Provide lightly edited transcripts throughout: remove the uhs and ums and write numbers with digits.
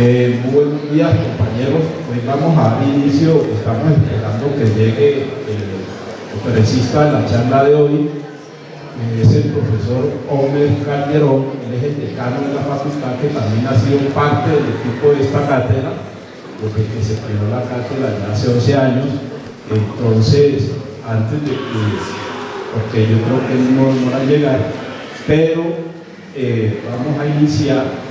Muy buenos días, compañeros. Hoy vamos a dar inicio, estamos esperando que llegue el conferencista de la charla de hoy, que es el profesor Homer Calderón. Él es el decano de la facultad, que también ha sido parte del equipo de esta cátedra, desde que se creó la cátedra ya hace 11 años. Entonces, antes de que, porque yo creo que él no va a llegar, pero vamos a iniciar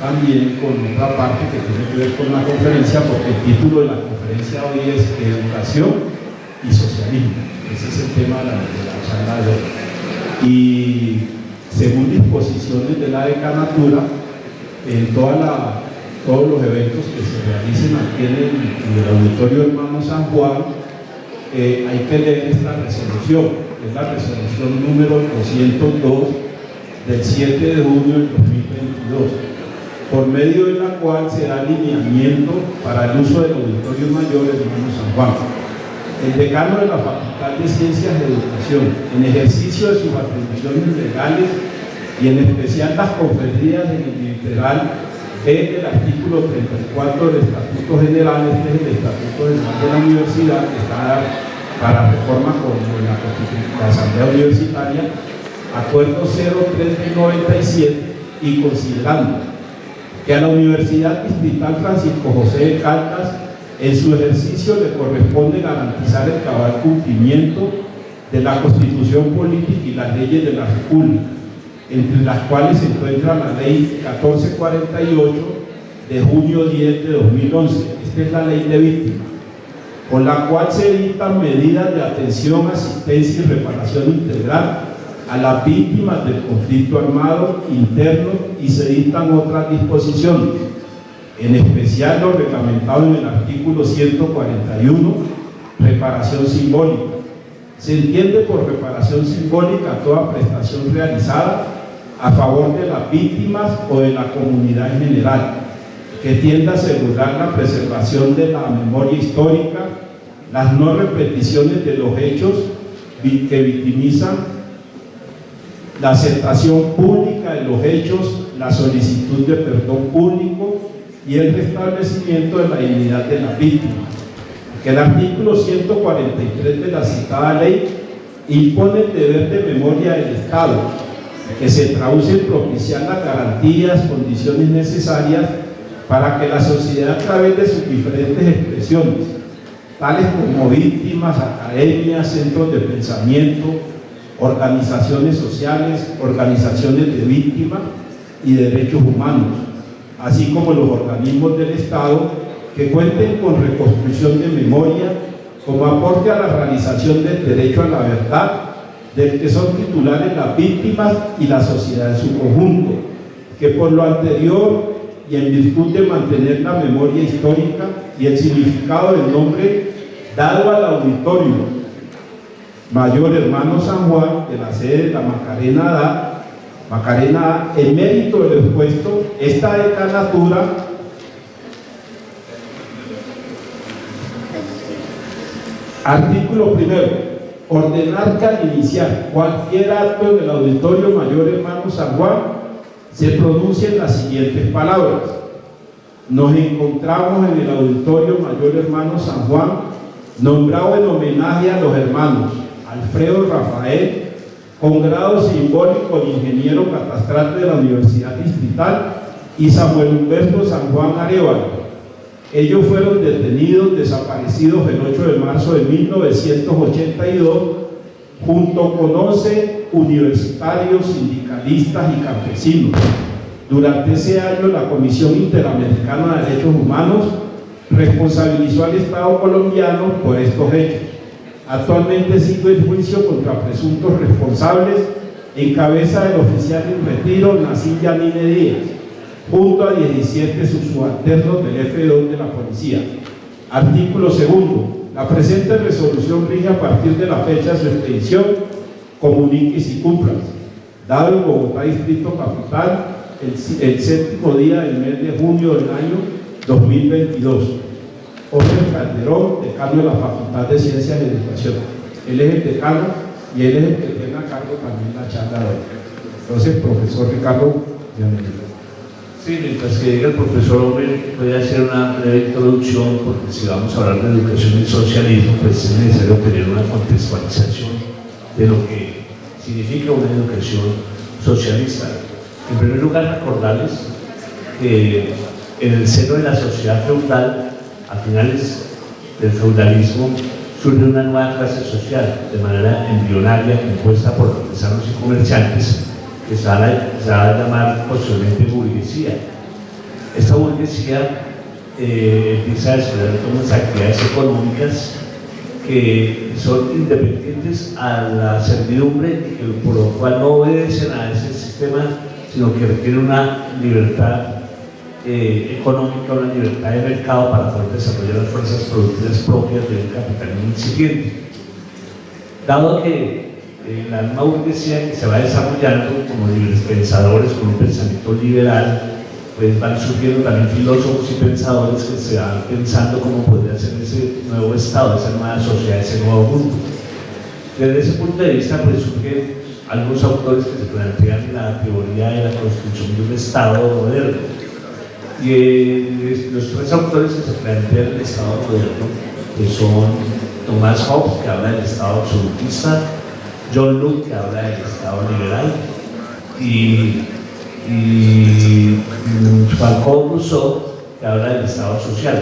también con otra parte que tiene que ver con la conferencia, porque el título de la conferencia hoy es Educación y Socialismo. Ese es el tema de la charla de hoy. Y según disposiciones de la decanatura, en todos los eventos que se realicen aquí en el Auditorio Hermano San Juan, hay que leer esta resolución, que es la resolución número 202 del 7 de junio del 2022. Por medio de la cual se da alineamiento para el uso del Auditorio Mayor Hermano San Juan. El decano de la Facultad de Ciencias de Educación, en ejercicio de sus atribuciones legales y en especial las conferidas en el literal B del artículo 34 del Estatuto General, este es el Estatuto General de la Universidad, que está para reforma con la Asamblea Universitaria, Acuerdo 0397, y considerando que a la Universidad Distrital Francisco José de Caldas, en su ejercicio le corresponde garantizar el cabal cumplimiento de la Constitución Política y las leyes de la República, entre las cuales se encuentra la Ley 1448 de junio 10 de 2011, esta es la Ley de Víctimas, con la cual se dictan medidas de atención, asistencia y reparación integral a las víctimas del conflicto armado interno, y se dictan otras disposiciones, en especial lo reglamentado en el artículo 141, reparación simbólica. Se entiende por reparación simbólica toda prestación realizada a favor de las víctimas o de la comunidad en general, que tienda a asegurar la preservación de la memoria histórica, las no repeticiones de los hechos que victimizan, la aceptación pública de los hechos, la solicitud de perdón público y el restablecimiento de la dignidad de las víctimas. Que el artículo 143 de la citada ley impone el deber de memoria del Estado, que se traduce en propiciar las garantías, condiciones necesarias para que la sociedad, a través de sus diferentes expresiones, tales como víctimas, academias, centros de pensamiento, organizaciones sociales, organizaciones de víctimas y derechos humanos, así como los organismos del Estado, que cuenten con reconstrucción de memoria como aporte a la realización del derecho a la verdad, del que son titulares las víctimas y la sociedad en su conjunto, que por lo anterior y en virtud de mantener la memoria histórica y el significado del nombre dado al auditorio Mayor Hermano San Juan, de la sede de la Macarena A, en mérito del expuesto, esta decanatura artículo primero, ordenar que al iniciar cualquier acto en el Auditorio Mayor Hermano San Juan se pronuncien las siguientes palabras: nos encontramos en el Auditorio Mayor Hermano San Juan, nombrado en homenaje a los hermanos Alfredo Rafael, con grado simbólico de ingeniero catastral de la Universidad Distrital, y Samuel Humberto San Juan Arevalo. Ellos fueron detenidos, desaparecidos el 8 de marzo de 1982, junto con 11 universitarios, sindicalistas y campesinos. Durante ese año, la Comisión Interamericana de Derechos Humanos responsabilizó al Estado colombiano por estos hechos. Actualmente sigue el juicio contra presuntos responsables en cabeza del oficial en retiro Nacín Yanine Díaz, junto a 17 subalternos del F2 de la policía. Artículo segundo. La presente resolución rige a partir de la fecha de su expedición, comuníquese y cumplas. Dado en Bogotá, Distrito Capital, el séptimo día del mes de junio del año 2022. Homer Calderón, decano de la Facultad de Ciencias de Educación. Él es el decano y él es el que tiene a cargo también la charla de hoy. Entonces, profesor Ricardo, bienvenido. Sí, mientras que llega el profesor Homer, voy a hacer una breve introducción, porque si vamos a hablar de educación y socialismo, pues es necesario tener una contextualización de lo que significa una educación socialista. En primer lugar, recordarles que en el seno de la sociedad feudal, a finales del feudalismo, surge una nueva clase social de manera embrionaria compuesta por artesanos y comerciantes que se va a llamar posiblemente burguesía. Esta burguesía empieza a desarrollar unas actividades económicas que son independientes a la servidumbre y que por lo cual no obedecen a ese sistema, sino que requieren una libertad económica, una libertad de mercado para poder desarrollar las fuerzas productivas propias del capitalismo incipiente. Dado que la nueva burguesía que se va desarrollando como libres pensadores con un pensamiento liberal, pues van surgiendo también filósofos y pensadores que se van pensando cómo podría ser ese nuevo Estado, esa nueva sociedad, ese nuevo mundo. Desde ese punto de vista, pues surgen algunos autores que se plantean la teoría de la construcción de un Estado moderno. Y los tres autores que se plantean el Estado moderno, que son Thomas Hobbes, que habla del Estado absolutista, John Locke, que habla del Estado liberal, y Jean-Paul Rousseau, que habla del Estado social.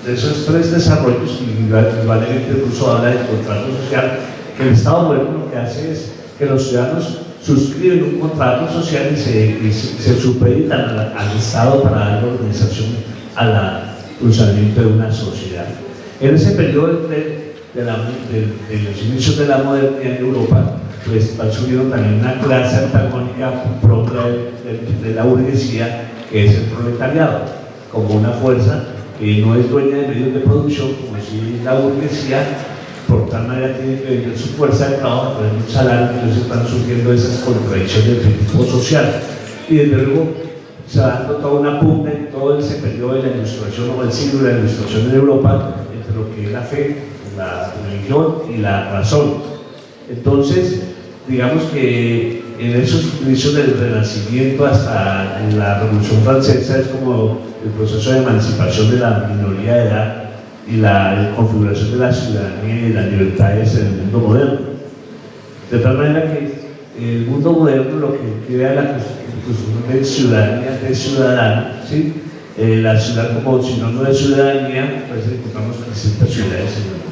De esos tres desarrollos, igualmente Rousseau habla del contrato social, que el Estado moderno lo que hace es que los ciudadanos suscriben un contrato social y se supeditan al Estado para dar organización al funcionamiento de una sociedad. En ese periodo de los inicios de la modernidad en Europa, pues va surgiendo también una clase antagónica propia de la burguesía, que es el proletariado, como una fuerza que no es dueña de medios de producción, como si la burguesía, por tal manera tiene que vender su fuerza de trabajo a través de un salario. Entonces van surgiendo esas contradicciones de tipo social. Y desde luego se va dando toda una pugna en todo ese periodo de la ilustración o el siglo de la ilustración en Europa entre lo que es la fe, la religión y la razón. Entonces, digamos que en esos inicios del Renacimiento hasta la Revolución Francesa es como el proceso de emancipación de la minoría de edad y la configuración de la ciudadanía y las libertades en el mundo moderno. De tal manera que el mundo moderno lo que crea es la construcción de ciudadanía, de ciudadano, ¿sí? La ciudad como sinónimo de ciudadanía, pues encontramos distintas ciudades en el mundo.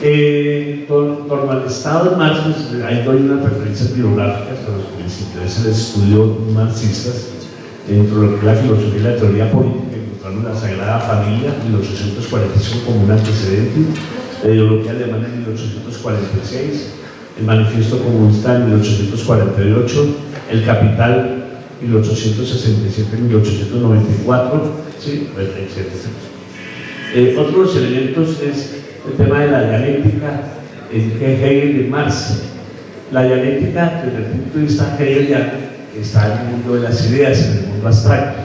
En torno al Estado de Marx, pues, ahí doy unas referencias bibliográficas para los que les interesa el estudio marxistas, dentro de lo que es la filosofía y la teoría política. La Sagrada Familia, 1845 como un antecedente, la ideología alemana en 1846, el Manifiesto Comunista en 1848, el Capital 1867-1894, ¿sí? etc. Otros elementos es el tema de la dialéctica en Hegel y Marx. La dialéctica, desde el punto de vista hegeliano, está en el mundo de las ideas, en el mundo abstracto.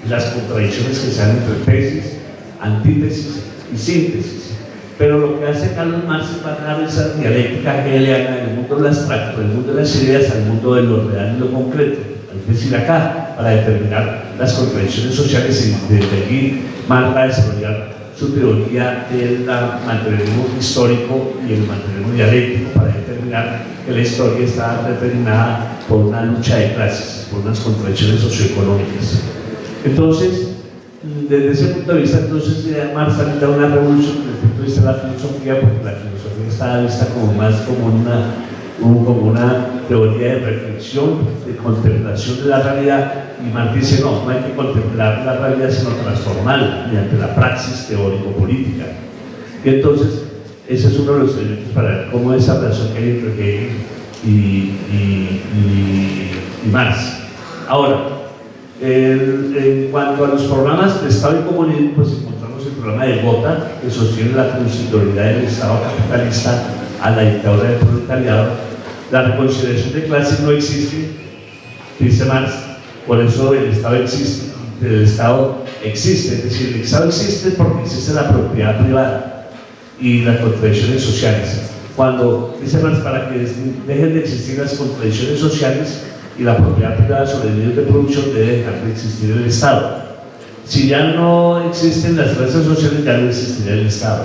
Las contradicciones que se dan entre tesis, antítesis y síntesis. Pero lo que hace Carlos Marx es pasar esa dialéctica hegeliana del mundo del abstracto, del mundo de las ideas, al mundo de lo real y lo concreto. Es decir, acá, para determinar las contradicciones sociales, y desde allí Marx va a desarrollar su teoría del materialismo histórico y el materialismo dialéctico, para determinar que la historia está determinada por una lucha de clases, por unas contradicciones socioeconómicas. Entonces, desde ese punto de vista, entonces Marx también da una revolución desde el punto de vista de la filosofía, porque la filosofía está vista como más como una teoría de reflexión, de contemplación de la realidad, y Marx dice no hay que contemplar la realidad sino transformarla mediante la praxis teórico-política. Y entonces, ese es uno de los elementos para ver cómo es esa relación que hay entre Hegel y Marx. Ahora, en cuanto a los programas de Estado y comunismo, pues encontramos el programa de Gotha, que sostiene la transitoriedad del Estado capitalista a la dictadura del proletariado. La reconciliación de clases no existe, dice Marx, por eso el Estado existe, es decir, el Estado existe porque existe la propiedad privada y las contradicciones sociales. Cuando dice Marx, para que dejen de existir las contradicciones sociales, y la propiedad privada sobre medios de producción debe dejar de existir el Estado. Si ya no existen las clases sociales, ya no existirá el Estado.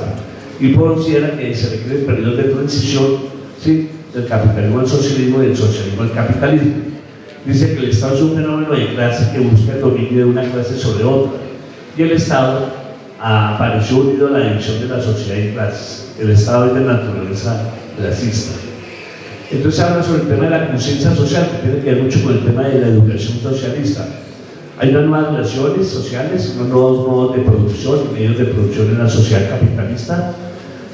Y considera que se requieren periodos de transición, ¿sí?, del capitalismo al socialismo y del socialismo al capitalismo. Dice que el Estado es un fenómeno de clase que busca el dominio de una clase sobre otra, y el Estado apareció unido a la división de la sociedad en clases. El Estado es de naturaleza clasista. Entonces habla sobre el tema de la conciencia social, que tiene que ver mucho con el tema de la educación socialista. Hay unas nuevas relaciones sociales, unos nuevos modos de producción, medios de producción en la sociedad capitalista.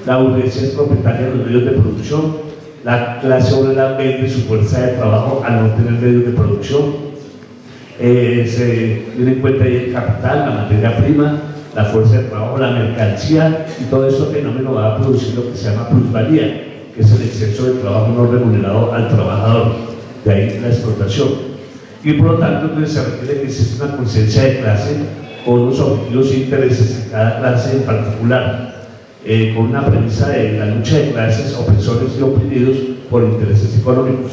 La burguesía es propietaria de los medios de producción. La clase obrera vende su fuerza de trabajo al no tener medios de producción. Se tiene en cuenta ahí el capital, la materia prima, la fuerza de trabajo, la mercancía, y todo este fenómeno va a producir lo que se llama plusvalía, que es el exceso de trabajo no remunerado al trabajador, de ahí la explotación. Y por lo tanto, entonces se requiere que exista una conciencia de clase con unos objetivos e intereses de cada clase en particular, con una premisa de la lucha de clases, opresores y oprimidos por intereses económicos.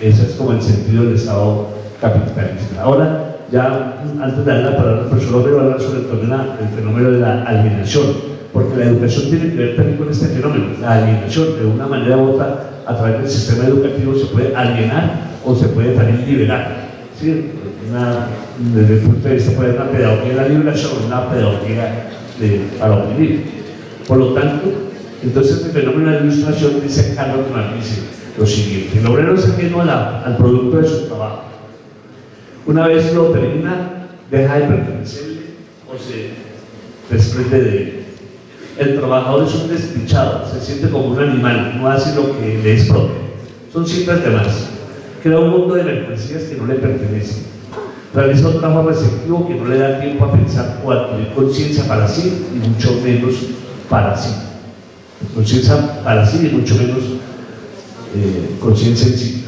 Ese es como el sentido del Estado capitalista. Ahora, ya antes de dar la palabra al profesor Romero, hablar sobre el fenómeno de la alienación, porque la educación tiene que ver también con este fenómeno, la alienación. De una manera u otra, a través del sistema educativo se puede alienar o se puede también liberar. ¿Sí? Desde el punto de vista puede haber una pedagogía de la liberación, una pedagogía para oprimir. Por lo tanto, entonces el fenómeno de la ilustración, dice Carlos Marx, dice lo siguiente: el obrero es ajeno al producto de su trabajo. Una vez lo termina, deja de pertenecerle o se desprende de él. El trabajador es un desdichado, se siente como un animal, no hace lo que le es propio. Son cifras de más. Crea un mundo de mercancías que no le pertenecen. Realiza un trabajo receptivo que no le da tiempo a pensar o a adquirir conciencia para sí, y mucho menos para sí. Conciencia para sí y mucho menos conciencia en sí.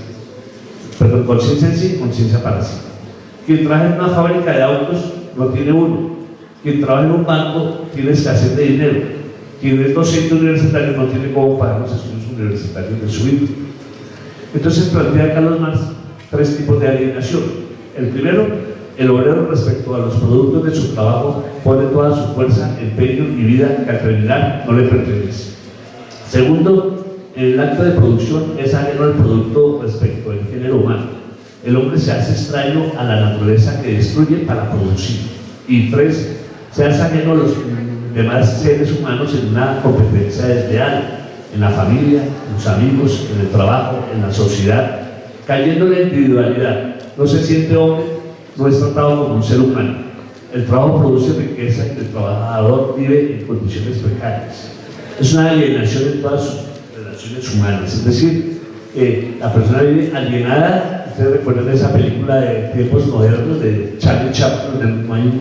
Perdón, conciencia en sí, conciencia para sí. Quien trabaja en una fábrica de autos no tiene uno. Quien trabaja en un banco tiene escasez de dinero. Quien es docente universitario no tiene cómo pagar los estudios universitarios de su hijo. Entonces plantea Carlos Marx tres tipos de alienación. El primero, el obrero respecto a los productos de su trabajo pone toda su fuerza, empeño y vida que al terminar no le pertenece. Segundo, en el acto de producción es ajeno al producto respecto al género humano. El hombre se hace extraño a la naturaleza que destruye para producir. Y tres, se hace ajeno a los demás seres humanos en una competencia desleal, en la familia, en los amigos, en el trabajo, en la sociedad, cayendo en la individualidad. No se siente hombre, no es tratado como un ser humano. El trabajo produce riqueza y el trabajador vive en condiciones precarias. Es una alienación en todas sus relaciones humanas, es decir, la persona vive alienada. Ustedes recuerdan esa película de tiempos modernos de Charlie Chaplin, donde hay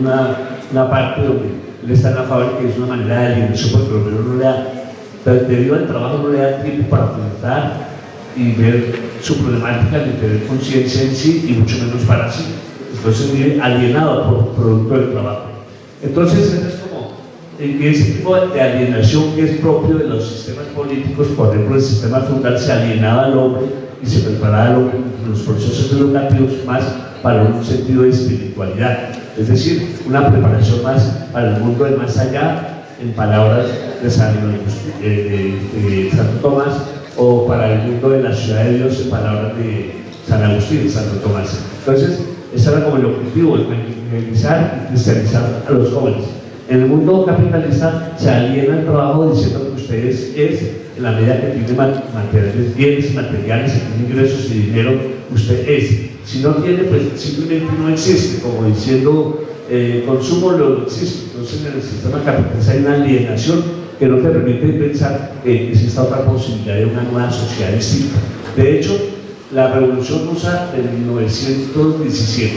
una parte donde él está en la fábrica y es una manera de alienación, porque el obrero no le da, debido al trabajo, no le da tiempo para pensar y ver su problemática, ni tener conciencia en sí y mucho menos para sí. Entonces vive alienado por producto del trabajo. Entonces eso es como ese tipo de alienación que es propio de los sistemas políticos. Por ejemplo, el sistema feudal se alienaba al hombre y se preparaba al hombre en los procesos educativos más para un sentido de espiritualidad, es decir, una preparación más para el mundo del más allá, en palabras de Santo Tomás, o para el mundo de la ciudad de Dios, en palabras de San Agustín, Santo Tomás. Entonces, ese era como el objetivo, evangelizar y cristianizar a los jóvenes. En el mundo capitalista se aliena el trabajo diciendo que usted es, en la medida que tiene bienes materiales, que tiene ingresos y dinero, usted es. Si no tiene, pues simplemente no existe, como diciendo, consumo no existe. Entonces en el sistema capitalista hay una alienación que no te permite pensar que exista otra posibilidad de una nueva sociedad distinta. De hecho, la Revolución Rusa de 1917,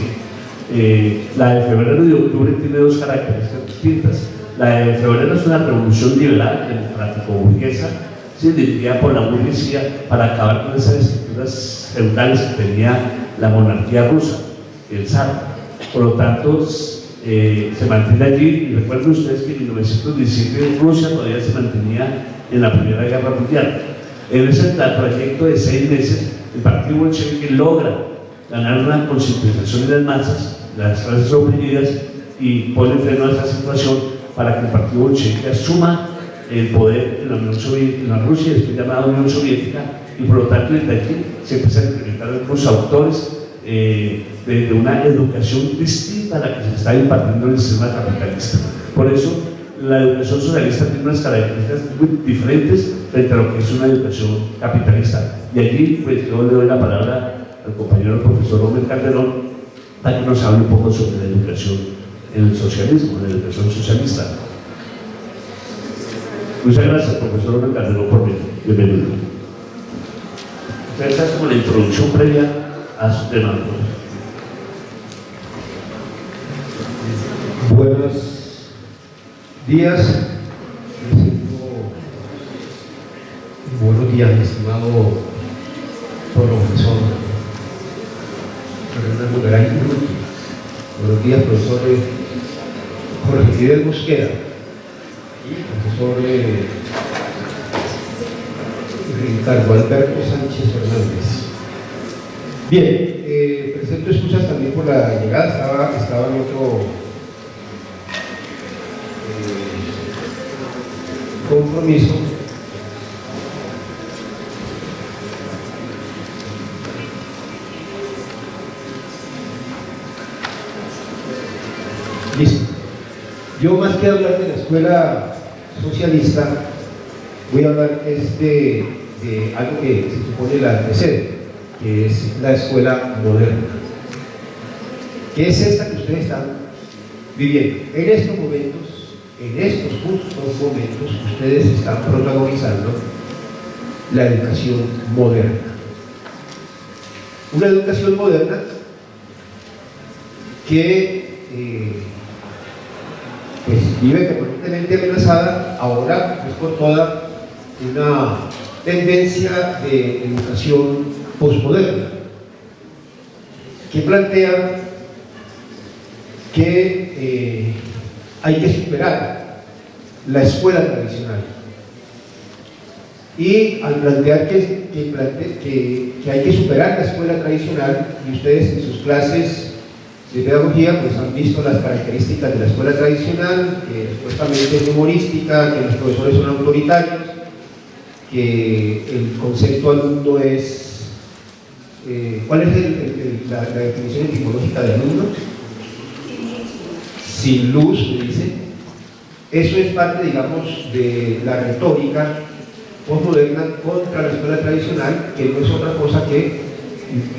la de febrero y de octubre, tiene dos características distintas. La de febrero es una revolución liberal, democrático-burguesa, dirigida por la burguesía para acabar con esas estructuras feudales que tenía la monarquía rusa, el zar. Por lo tanto, se mantiene allí, y recuerden ustedes que en 1917 Rusia todavía se mantenía en la Primera Guerra Mundial. En ese trayecto de 6 meses, el partido bolchevique logra ganar una concientización en las masas, las clases oprimidas, y pone freno a esta situación para que el partido bolchevique asuma el poder en la Unión Soviética, en la Rusia, después llamada Unión Soviética, y por lo tanto desde aquí se empiezan a implementar algunos autores de una educación distinta a la que se está impartiendo en el sistema capitalista. Por eso la educación socialista tiene unas características muy diferentes frente a lo que es una educación capitalista. Y allí pues yo le doy la palabra al compañero profesor Homer Calderón para que nos hable un poco sobre la educación en el socialismo, en la educación socialista. Muchas gracias, profesor Homer Calderón, por venir. Bienvenido. Esta es como la introducción previa a su tema. Buenos días. Buenos días, mi estimado profesor Fernando Garay Urruti. Buenos días, profesor Jorge Fidel Mosquera y profesor Ricardo Alberto Sánchez Fernández. Bien, presento excusas también por la llegada, estaba en otro compromiso. Listo. Yo, más que hablar de la escuela socialista, voy a hablar de algo que se supone la antecede, que es la escuela moderna, que es esta que ustedes están viviendo. En estos momentos, en estos justos momentos, ustedes están protagonizando la educación moderna. Una educación moderna que pues vive permanentemente amenazada ahora pues, por toda una tendencia de educación posmoderna que plantea que hay que superar la escuela tradicional, y al plantear que hay que superar la escuela tradicional, y ustedes en sus clases de pedagogía pues han visto las características de la escuela tradicional, que supuestamente es humorística, que los profesores son autoritarios, que el concepto alumno es ¿cuál es la definición etimológica de alumno? Sin luz, me dice. Eso es parte, digamos, de la retórica postmoderna contra la escuela tradicional, que no es otra cosa que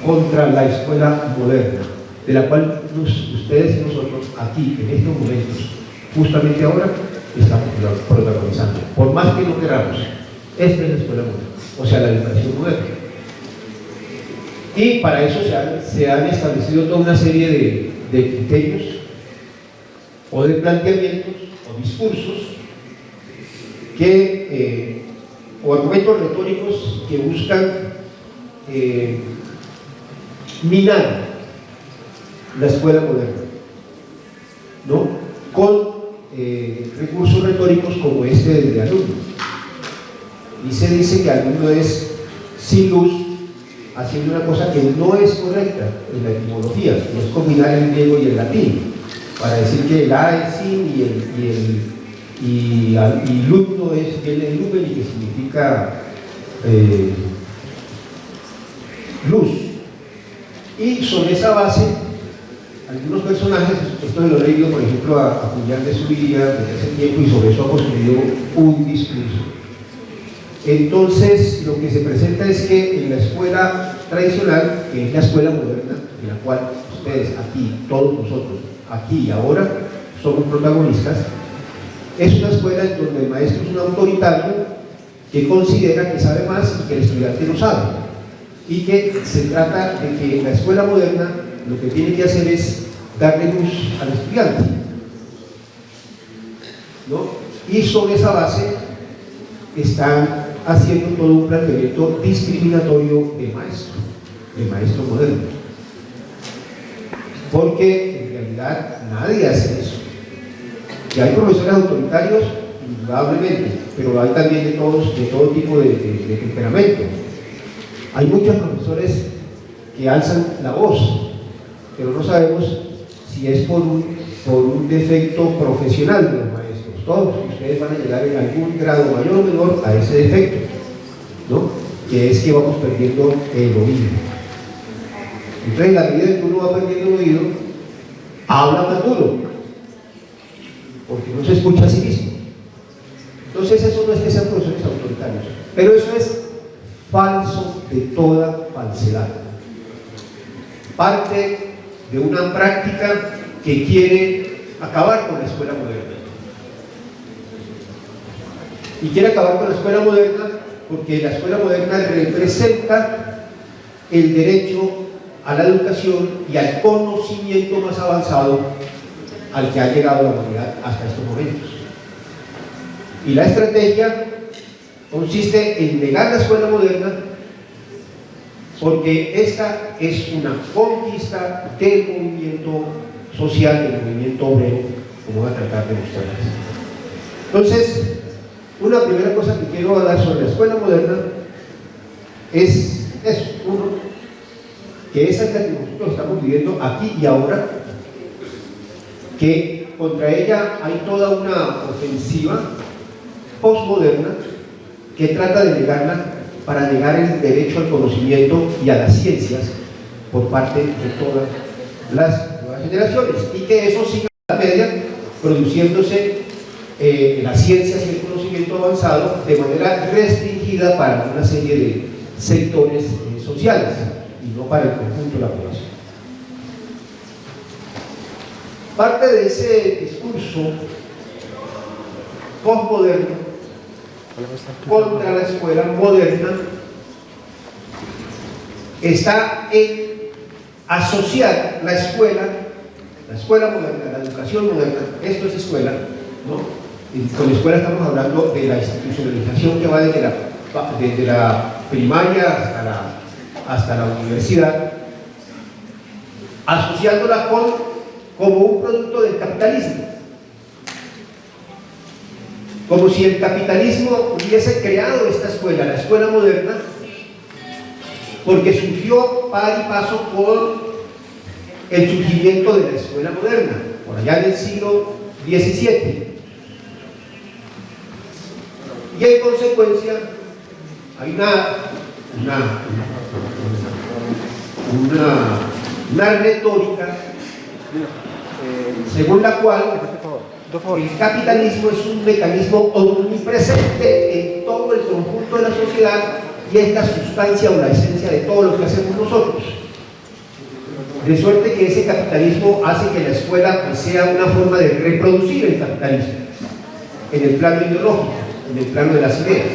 contra la escuela moderna, de la cual ustedes y nosotros aquí, en estos momentos, justamente ahora, estamos protagonizando. Por más que no queramos, esta es la escuela moderna, o sea, la educación moderna. Y para eso se han establecido toda una serie de criterios o de planteamientos o discursos o argumentos retóricos que buscan minar la escuela moderna, ¿no? Con recursos retóricos como este de alumno. Y se dice que alumno es sin luz, haciendo una cosa que no es correcta en la etimología, no es combinar el griego y el latín, para decir que el A es sin y lumno viene de lumen y que significa luz. Y sobre esa base, algunos personajes, esto lo he leído por ejemplo a Julián de Zubiría desde hace tiempo, y sobre eso ha construido un discurso. Entonces, lo que se presenta es que en la escuela tradicional, que es la escuela moderna, en la cual ustedes aquí, todos nosotros, aquí y ahora, somos protagonistas, es una escuela en donde el maestro es un autoritario que considera que sabe más y que el estudiante no sabe, y que se trata de que la escuela moderna lo que tiene que hacer es darle luz al estudiante, ¿no? Y sobre esa base están haciendo todo un planteamiento discriminatorio de maestro moderno, porque en realidad nadie hace eso. Que hay profesores autoritarios, indudablemente, pero hay también de todo tipo de temperamento. Hay muchos profesores que alzan la voz, pero no sabemos si es por un defecto profesional de los maestros. Todos ustedes van a llegar en algún grado mayor o menor a ese defecto, ¿no? Que es que vamos perdiendo el oído. Entonces, en la medida en que uno va perdiendo el oído, habla más duro, porque no se escucha a sí mismo. Entonces, eso no es que sean profesores autoritarios, pero eso es falso de toda falsedad. Parte de una práctica que quiere acabar con la escuela moderna. Y quiere acabar con la escuela moderna porque la escuela moderna representa el derecho a la educación y al conocimiento más avanzado al que ha llegado la humanidad hasta estos momentos. Y la estrategia consiste en negar la escuela moderna porque esta es una conquista del movimiento social, del movimiento obrero, como voy a tratar de mostrarles. Entonces, una primera cosa que quiero hablar sobre la escuela moderna es eso, uno, que esa es la que nosotros estamos viviendo aquí y ahora, que contra ella hay toda una ofensiva postmoderna que trata de negarla para negar el derecho al conocimiento y a las ciencias por parte de todas las nuevas generaciones, y que eso siga a la media produciéndose las ciencias y el conocimiento avanzado de manera restringida para una serie de sectores sociales y no para el conjunto de la población. Parte de ese discurso postmoderno contra la escuela moderna está en asociar la escuela moderna, la educación moderna, esto es escuela, ¿no? Y con escuela estamos hablando de la institucionalización que va desde la primaria hasta la universidad, asociándola como un producto del capitalismo, como si el capitalismo hubiese creado esta escuela, la escuela moderna, porque surgió par y paso con el surgimiento de la escuela moderna, por allá en el siglo XVII. Y en consecuencia hay una retórica según la cual el capitalismo es un mecanismo omnipresente en todo el conjunto de la sociedad y es la sustancia o la esencia de todo lo que hacemos nosotros. De suerte que ese capitalismo hace que la escuela pues, sea una forma de reproducir el capitalismo en el plano ideológico, en el plano de las ideas.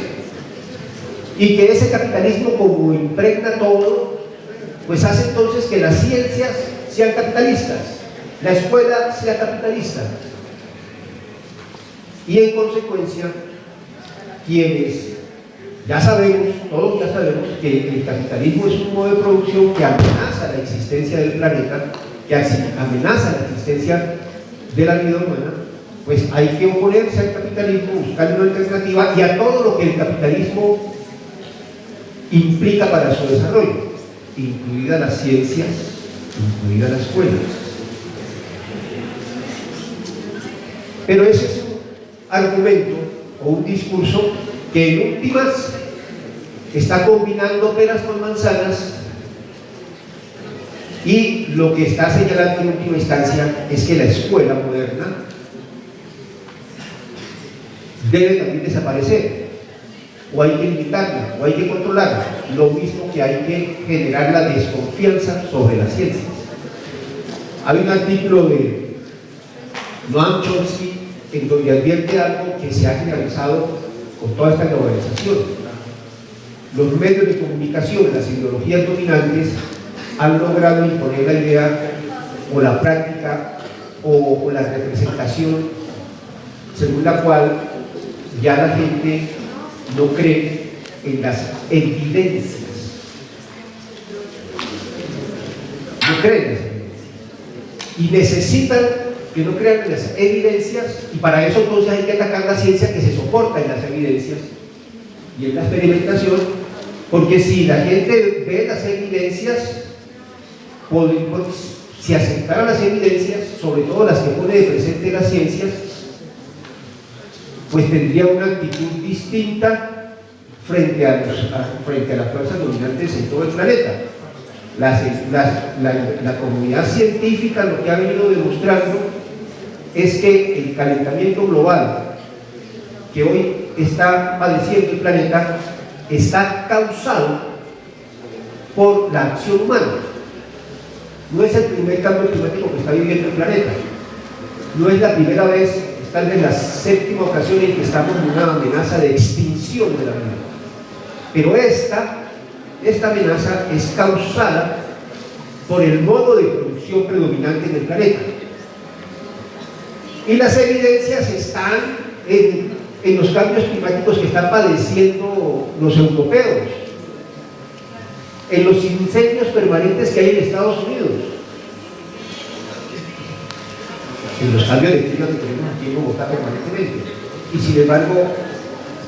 Y que ese capitalismo, como impregna todo, pues hace entonces que las ciencias sean capitalistas, la escuela sea capitalista. Y en consecuencia, quienes ya sabemos, todos ya sabemos que el capitalismo es un modo de producción que amenaza la existencia del planeta, que amenaza la existencia de la vida humana, pues hay que oponerse al capitalismo, buscar una alternativa y a todo lo que el capitalismo implica para su desarrollo, incluidas las ciencias, incluida la escuela. Pero ese es un argumento o un discurso que en últimas está combinando peras con manzanas, y lo que está señalando en última instancia es que la escuela moderna debe también desaparecer, o hay que limitarla, o hay que controlarla, lo mismo que hay que generar la desconfianza sobre las ciencias. Hay un artículo de Noam Chomsky en donde advierte algo que se ha generalizado con toda esta globalización. Los medios de comunicación, las ideologías dominantes, han logrado imponer la idea o la práctica o la representación según la cual ya la gente no cree en las evidencias. No creen en las evidencias. Y necesitan que no crean en las evidencias, y para eso entonces hay que atacar la ciencia que se soporta en las evidencias y en la experimentación, porque si la gente ve las evidencias, si aceptara las evidencias, sobre todo las que pone de presente las ciencias, pues tendría una actitud distinta frente a las fuerzas dominantes en todo el planeta. La comunidad científica lo que ha venido demostrando es que el calentamiento global que hoy está padeciendo el planeta está causado por la acción humana. No es el primer cambio climático que está viviendo el planeta, no es la primera vez, es tal vez la séptima ocasión en que estamos en una amenaza de extinción de la vida, pero esta amenaza es causada por el modo de producción predominante en el planeta, y las evidencias están en los cambios climáticos que están padeciendo los europeos, en los incendios permanentes que hay en Estados Unidos, en los cambios de clima que tenemos aquí en Bogotá permanentemente, y sin embargo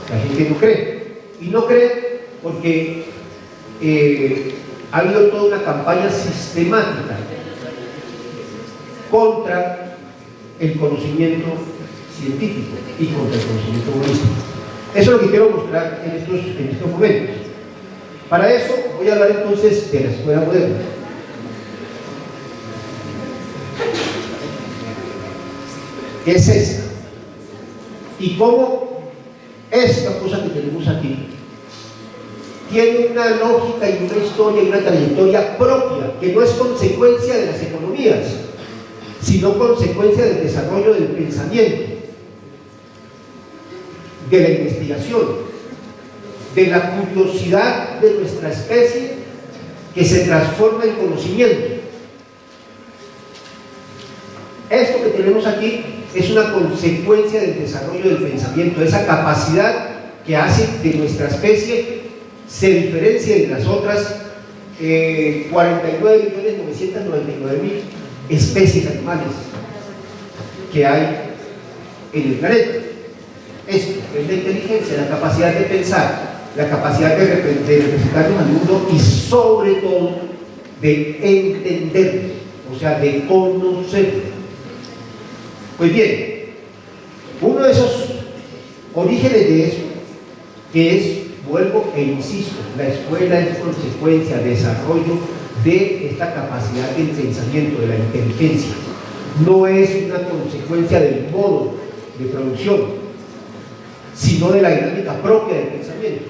la gente no cree, y no cree porque ha habido toda una campaña sistemática contra el conocimiento científico y contra el conocimiento holístico. Eso es lo que quiero mostrar en estos momentos. Para eso voy a hablar entonces de la escuela moderna. ¿Qué es esta? Y cómo esta cosa que tenemos aquí tiene una lógica y una historia y una trayectoria propia, que no es consecuencia de las economías, sino consecuencia del desarrollo del pensamiento, de la investigación, de la curiosidad de nuestra especie que se transforma en conocimiento. Esto que tenemos aquí es una consecuencia del desarrollo del pensamiento, esa capacidad que hace que nuestra especie se diferencie de las otras 49.999.000 especies animales que hay en el planeta. Esto es la inteligencia, la capacidad de pensar, la capacidad de representarnos al mundo y sobre todo de entender, o sea, de conocer. Pues bien, uno de esos orígenes de eso, que es, vuelvo e insisto, la escuela es consecuencia, desarrollo de esta capacidad del pensamiento, de la inteligencia. No es una consecuencia del modo de producción, sino de la dinámica propia del pensamiento.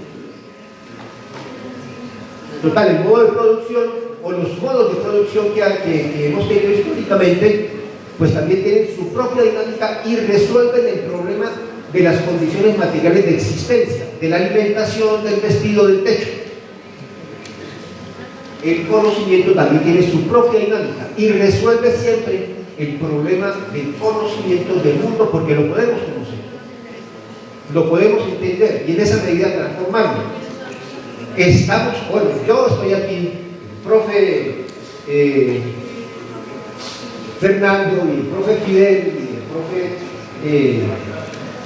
Total, el modo de producción o los modos de producción que hemos tenido históricamente, pues también tienen su propia dinámica y resuelven el problema de las condiciones materiales de existencia, de la alimentación, del vestido, del techo. El conocimiento también tiene su propia dinámica y resuelve siempre el problema del conocimiento del mundo, porque lo podemos conocer, lo podemos entender y en esa medida transformarlo. Bueno, yo estoy aquí, el profe Fernando y el profe Fidel y el profe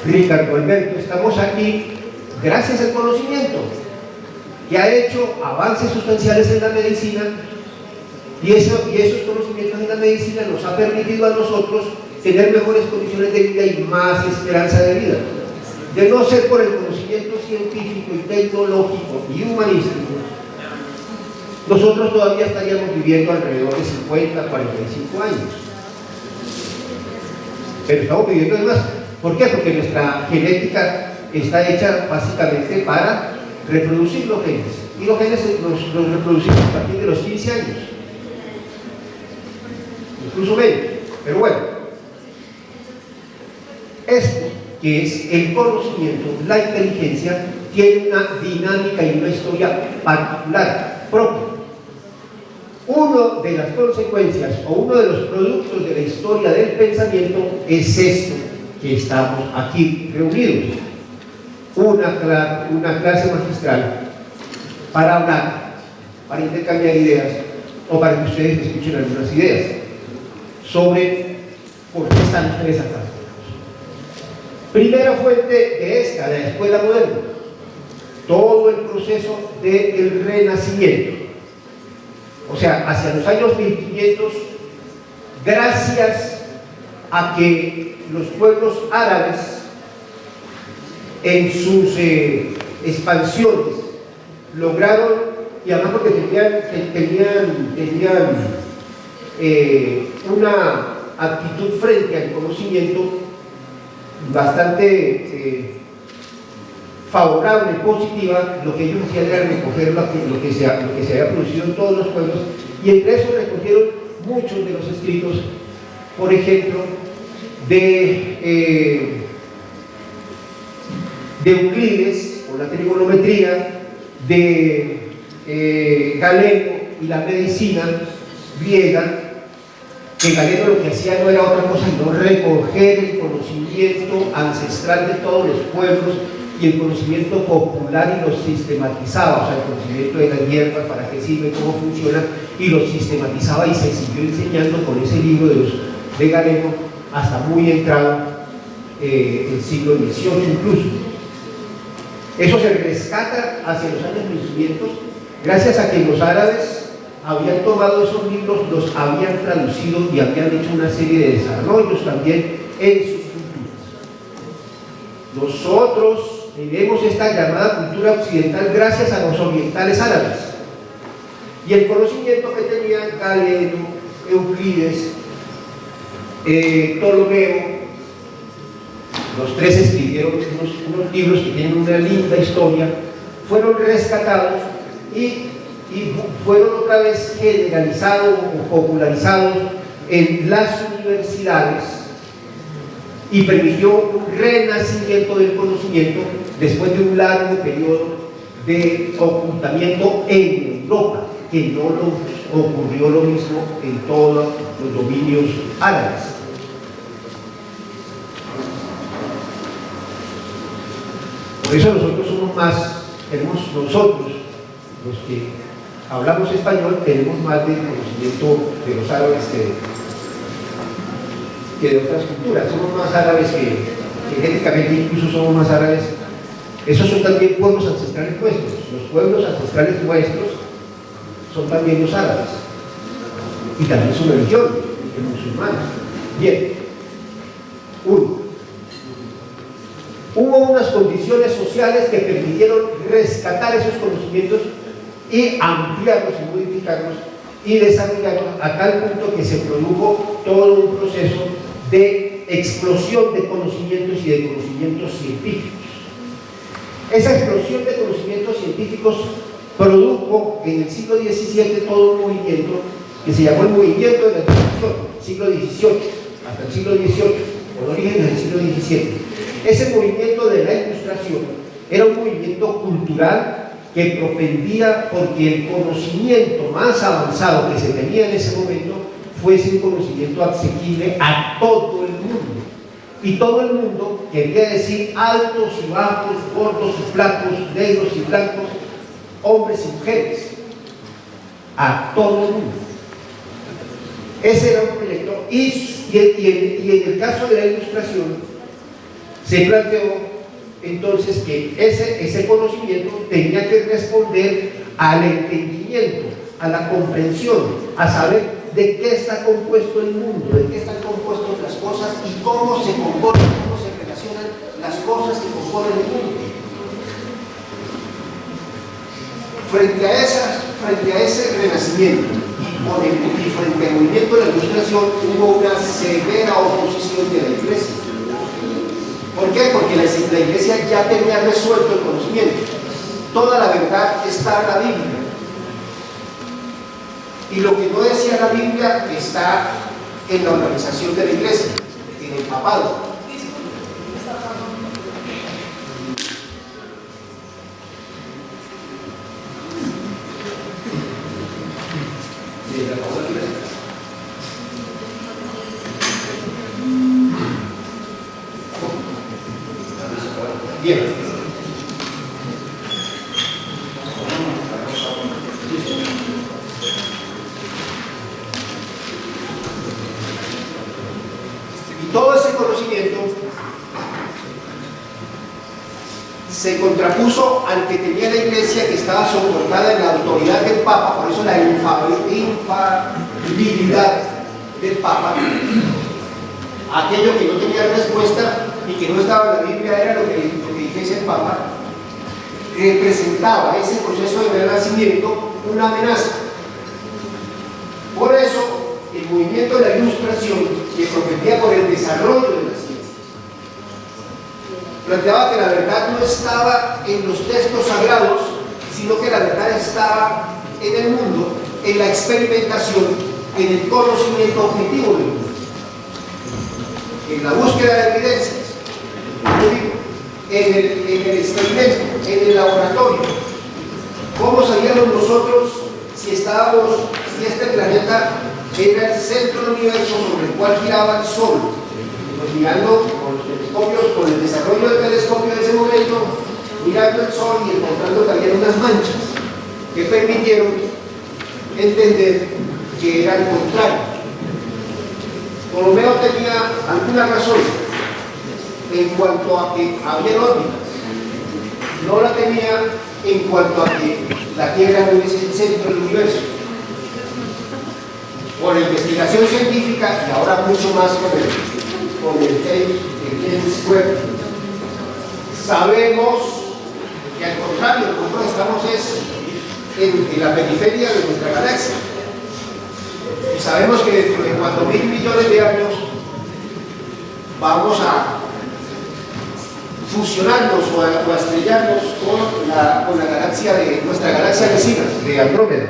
Ricardo Alberto, estamos aquí gracias al conocimiento que ha hecho avances sustanciales en la medicina, y esos conocimientos en la medicina nos ha permitido a nosotros tener mejores condiciones de vida y más esperanza de vida. De no ser por el conocimiento científico y tecnológico y humanístico, nosotros todavía estaríamos viviendo alrededor de 50, 45 años. Pero estamos viviendo de más. ¿Por qué? Porque nuestra genética está hecha básicamente para reproducir los genes. Y los genes los reproducimos a partir de los 15 años. Incluso menos. Pero bueno, esto que es el conocimiento, la inteligencia, tiene una dinámica y una historia particular, propia. Una de las consecuencias o uno de los productos de la historia del pensamiento es esto que estamos aquí reunidos, una clase magistral para hablar, para intercambiar ideas o para que ustedes escuchen algunas ideas sobre por qué están ustedes acá. Primera fuente de esta, la escuela moderna, todo el proceso del Renacimiento. o sea, hacia los años 1500, gracias a que los pueblos árabes en sus expansiones lograron, y además porque tenían una actitud frente al conocimiento bastante favorable, positiva, lo que ellos hacían era recoger lo que se había producido en todos los pueblos, y entre eso recogieron muchos de los escritos, por ejemplo, de Euclides, con la trigonometría, de Galeno y la medicina griega, que Galeno lo que hacía no era otra cosa sino recoger el conocimiento ancestral de todos los pueblos y el conocimiento popular, y lo sistematizaba, o sea, el conocimiento de las hierbas, para qué sirve, cómo funciona, y lo sistematizaba, y se siguió enseñando con ese libro de Galeno hasta muy entrado el siglo XVIII incluso. Eso se rescata hacia los años 1500 gracias a que los árabes habían tomado esos libros, los habían traducido y habían hecho una serie de desarrollos también en sus culturas. Nosotros tenemos esta llamada cultura occidental gracias a los orientales árabes, y el conocimiento que tenían Galeno, Euclides, Ptolomeo, los tres escribieron unos libros que tienen una linda historia, fueron rescatados y fueron otra vez generalizados o popularizados en las universidades, y permitió un renacimiento del conocimiento después de un largo periodo de ocultamiento en Europa, que no ocurrió lo mismo en todos los dominios árabes. Por eso nosotros nosotros, los que hablamos español, tenemos más del conocimiento de los árabes que de otras culturas. Somos más árabes que genéticamente, incluso somos más árabes. Esos son también pueblos ancestrales nuestros. Los pueblos ancestrales nuestros son también los árabes, y también su religión, el musulmán. Bien, hubo unas condiciones sociales que permitieron rescatar esos conocimientos y ampliarlos y modificarlos y desarrollarlos a tal punto que se produjo todo un proceso de explosión de conocimientos y de conocimientos científicos. Esa explosión de conocimientos científicos produjo en el siglo XVII todo un movimiento que se llamó el movimiento de la Ilustración, siglo XVIII, hasta el siglo XVIII, con origen del siglo XVII. Ese movimiento de la Ilustración era un movimiento cultural que propendía porque el conocimiento más avanzado que se tenía en ese momento fuese un conocimiento asequible a todo el mundo. Y todo el mundo quería decir altos y bajos, gordos y flacos, negros y blancos, hombres y mujeres, a todo el mundo. Ese era un proyecto, y en el caso de la Ilustración se planteó entonces que ese conocimiento tenía que responder al entendimiento, a la comprensión, a saber de qué está compuesto el mundo, de qué están compuestas las cosas y cómo se comportan, cómo se relacionan las cosas que componen el mundo. Frente a ese renacimiento y frente al movimiento de la Ilustración hubo una severa oposición de la Iglesia. ¿Por qué? Porque la Iglesia ya tenía resuelto el conocimiento. Toda la verdad está en la Biblia. Y lo que no decía la Biblia está en la organización de la Iglesia, en el papado. Bien. Y todo ese conocimiento se contrapuso al que tenía la Iglesia, que estaba soportada en la autoridad del Papa, por eso la infalibilidad del Papa. Aquello que no tenía respuesta y que no estaba en la Biblia era lo que dijese el Papa, representaba ese proceso de renacimiento una amenaza. Por eso, el movimiento de la Ilustración, que prometía por el desarrollo de las ciencias, planteaba que la verdad no estaba en los textos sagrados, sino que la verdad estaba en el mundo, en la experimentación, en el conocimiento objetivo del mundo, en la búsqueda de evidencias, en el experimento, en el laboratorio. ¿Cómo sabíamos nosotros si este planeta era el centro del universo sobre el cual giraba el Sol? Pues mirando con los telescopios, con el desarrollo del telescopio de ese momento, mirando el Sol y encontrando que había unas manchas que permitieron entender que era el contrario. Ptolomeo tenía alguna razón en cuanto a que había órbitas, no la tenía en cuanto a que la Tierra no es el centro del universo. Por investigación científica y ahora mucho más con el James Webb, sabemos que al contrario, nosotros estamos en la periferia de nuestra galaxia. Y sabemos que dentro de 4.000 millones de años vamos a fusionarnos o a estrellarnos con la galaxia de nuestra galaxia vecina, de Andrómeda.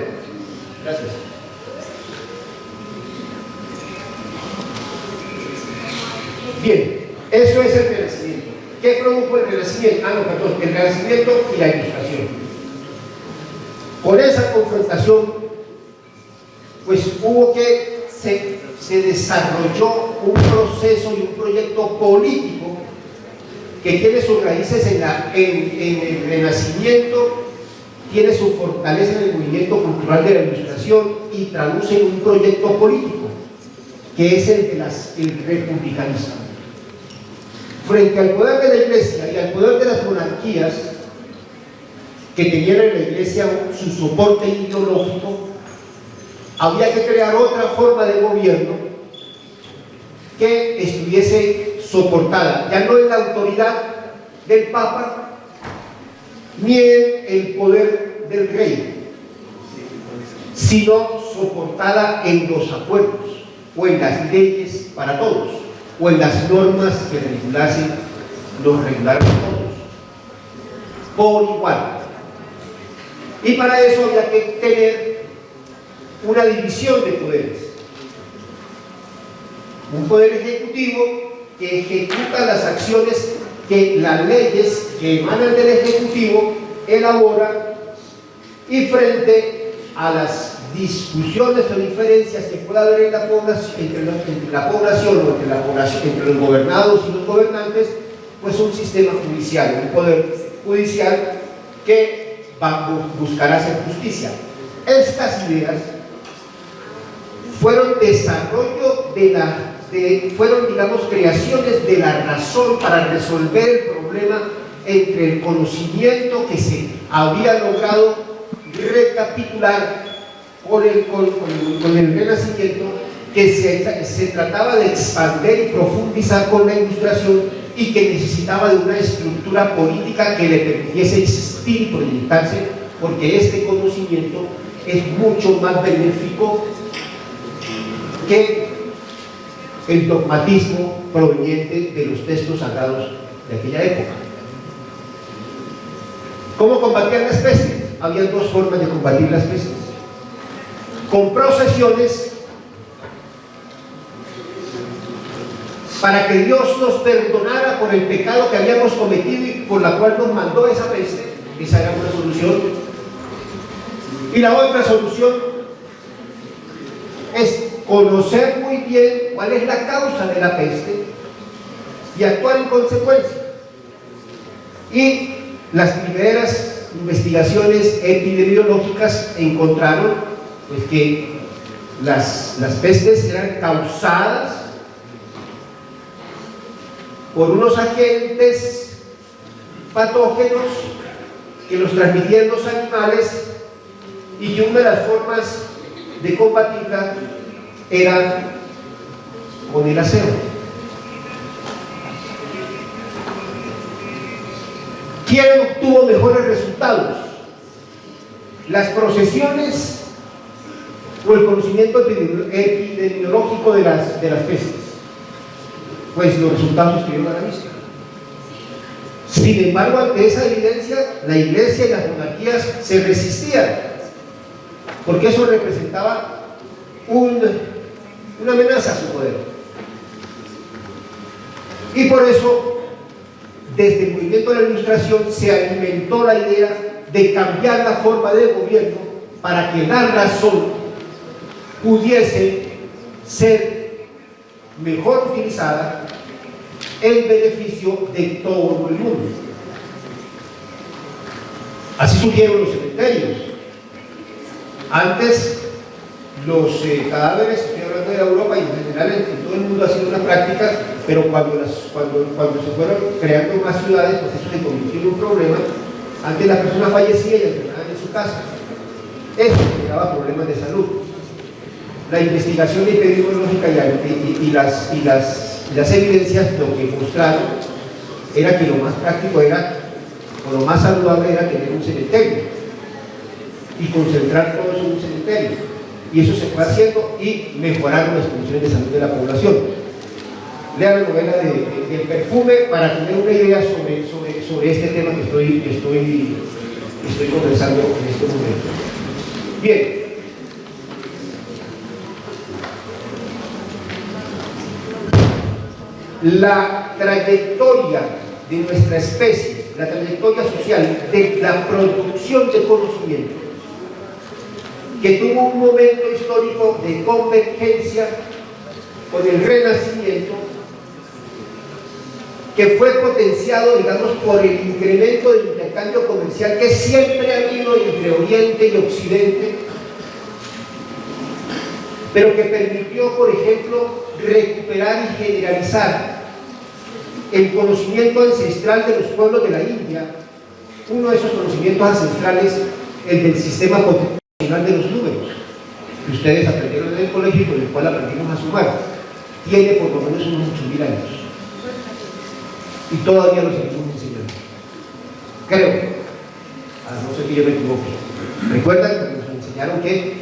Gracias. Bien, eso es el Renacimiento. ¿Qué produjo el Renacimiento? El Renacimiento y la Ilustración. Con esa confrontación, pues hubo que se desarrolló un proceso y un proyecto político que tiene sus raíces en el Renacimiento, tiene su fortaleza en el movimiento cultural de la Ilustración y traduce en un proyecto político que es el republicanismo. Frente al poder de la Iglesia y al poder de las monarquías que tenían en la Iglesia su soporte ideológico, había que crear otra forma de gobierno que estuviese soportada, ya no en la autoridad del Papa, ni en el poder del rey, sino soportada en los acuerdos, o en las leyes para todos, o en las normas que los regularan todos, por igual. Y para eso había que tener una división de poderes. Un poder ejecutivo que ejecuta las acciones que las leyes que emanan del ejecutivo elaboran, y frente a las discusiones o diferencias que pueda haber en la población, entre la población o entre los gobernados y los gobernantes, pues un sistema judicial, un poder judicial que buscará hacer justicia. Estas ideas fueron desarrollo fueron, digamos, creaciones de la razón para resolver el problema entre el conocimiento que se había logrado recapitular con el Renacimiento, que se trataba de expandir y profundizar con la Ilustración, y que necesitaba de una estructura política que le permitiese existir y proyectarse, porque este conocimiento es mucho más benéfico que el dogmatismo proveniente de los textos sagrados de aquella época. ¿Cómo combatían las pestes? Había dos formas de combatir las pestes: con procesiones, para que Dios nos perdonara por el pecado que habíamos cometido y por la cual nos mandó esa peste. Esa era una solución. Y la otra solución es conocer muy bien cuál es la causa de la peste y actuar en consecuencia. Y las primeras investigaciones epidemiológicas encontraron, pues, que las pestes eran causadas por unos agentes patógenos que los transmitían los animales y que una de las formas de combatirla era con el aseo. ¿Quién obtuvo mejores resultados? ¿Las procesiones o el conocimiento epidemiológico de las pestes? Pues los resultados estuvieron a la vista. Sin embargo, ante esa evidencia, la Iglesia y las monarquías se resistían, porque eso representaba una amenaza a su poder. Y por eso, desde el movimiento de la Ilustración se alimentó la idea de cambiar la forma de gobierno para que la razón pudiese ser mejor utilizada en beneficio de todo el mundo. Así surgieron los cementerios. Antes, los cadáveres, estoy hablando de Europa y en general en todo el mundo ha sido una práctica, pero cuando se fueron creando más ciudades, pues eso se convirtió en un problema. Antes la persona fallecía y la enterraban en su casa. Eso generaba problemas de salud. La investigación epidemiológica y las evidencias lo que mostraron era que lo más práctico era, o lo más saludable era tener un cementerio y concentrar todo eso en un cementerio. Y eso se fue haciendo y mejoraron las condiciones de salud de la población. Lean la novela del perfume para tener una idea sobre este tema que estoy conversando en este momento. Bien. La trayectoria de nuestra especie, la trayectoria social de la producción de conocimiento, que tuvo un momento histórico de convergencia con el Renacimiento, que fue potenciado, digamos, por el incremento del intercambio comercial que siempre ha habido entre Oriente y Occidente, pero que permitió, por ejemplo, recuperar y generalizar el conocimiento ancestral de los pueblos de la India. Uno de esos conocimientos ancestrales, el del sistema potencial de los números, que ustedes aprendieron en el colegio y con el cual aprendimos a sumar. Tiene por lo menos unos 8.000 años. Y todavía lo seguimos enseñando. Creo, a no ser que yo me equivoque. Recuerdan que nos enseñaron que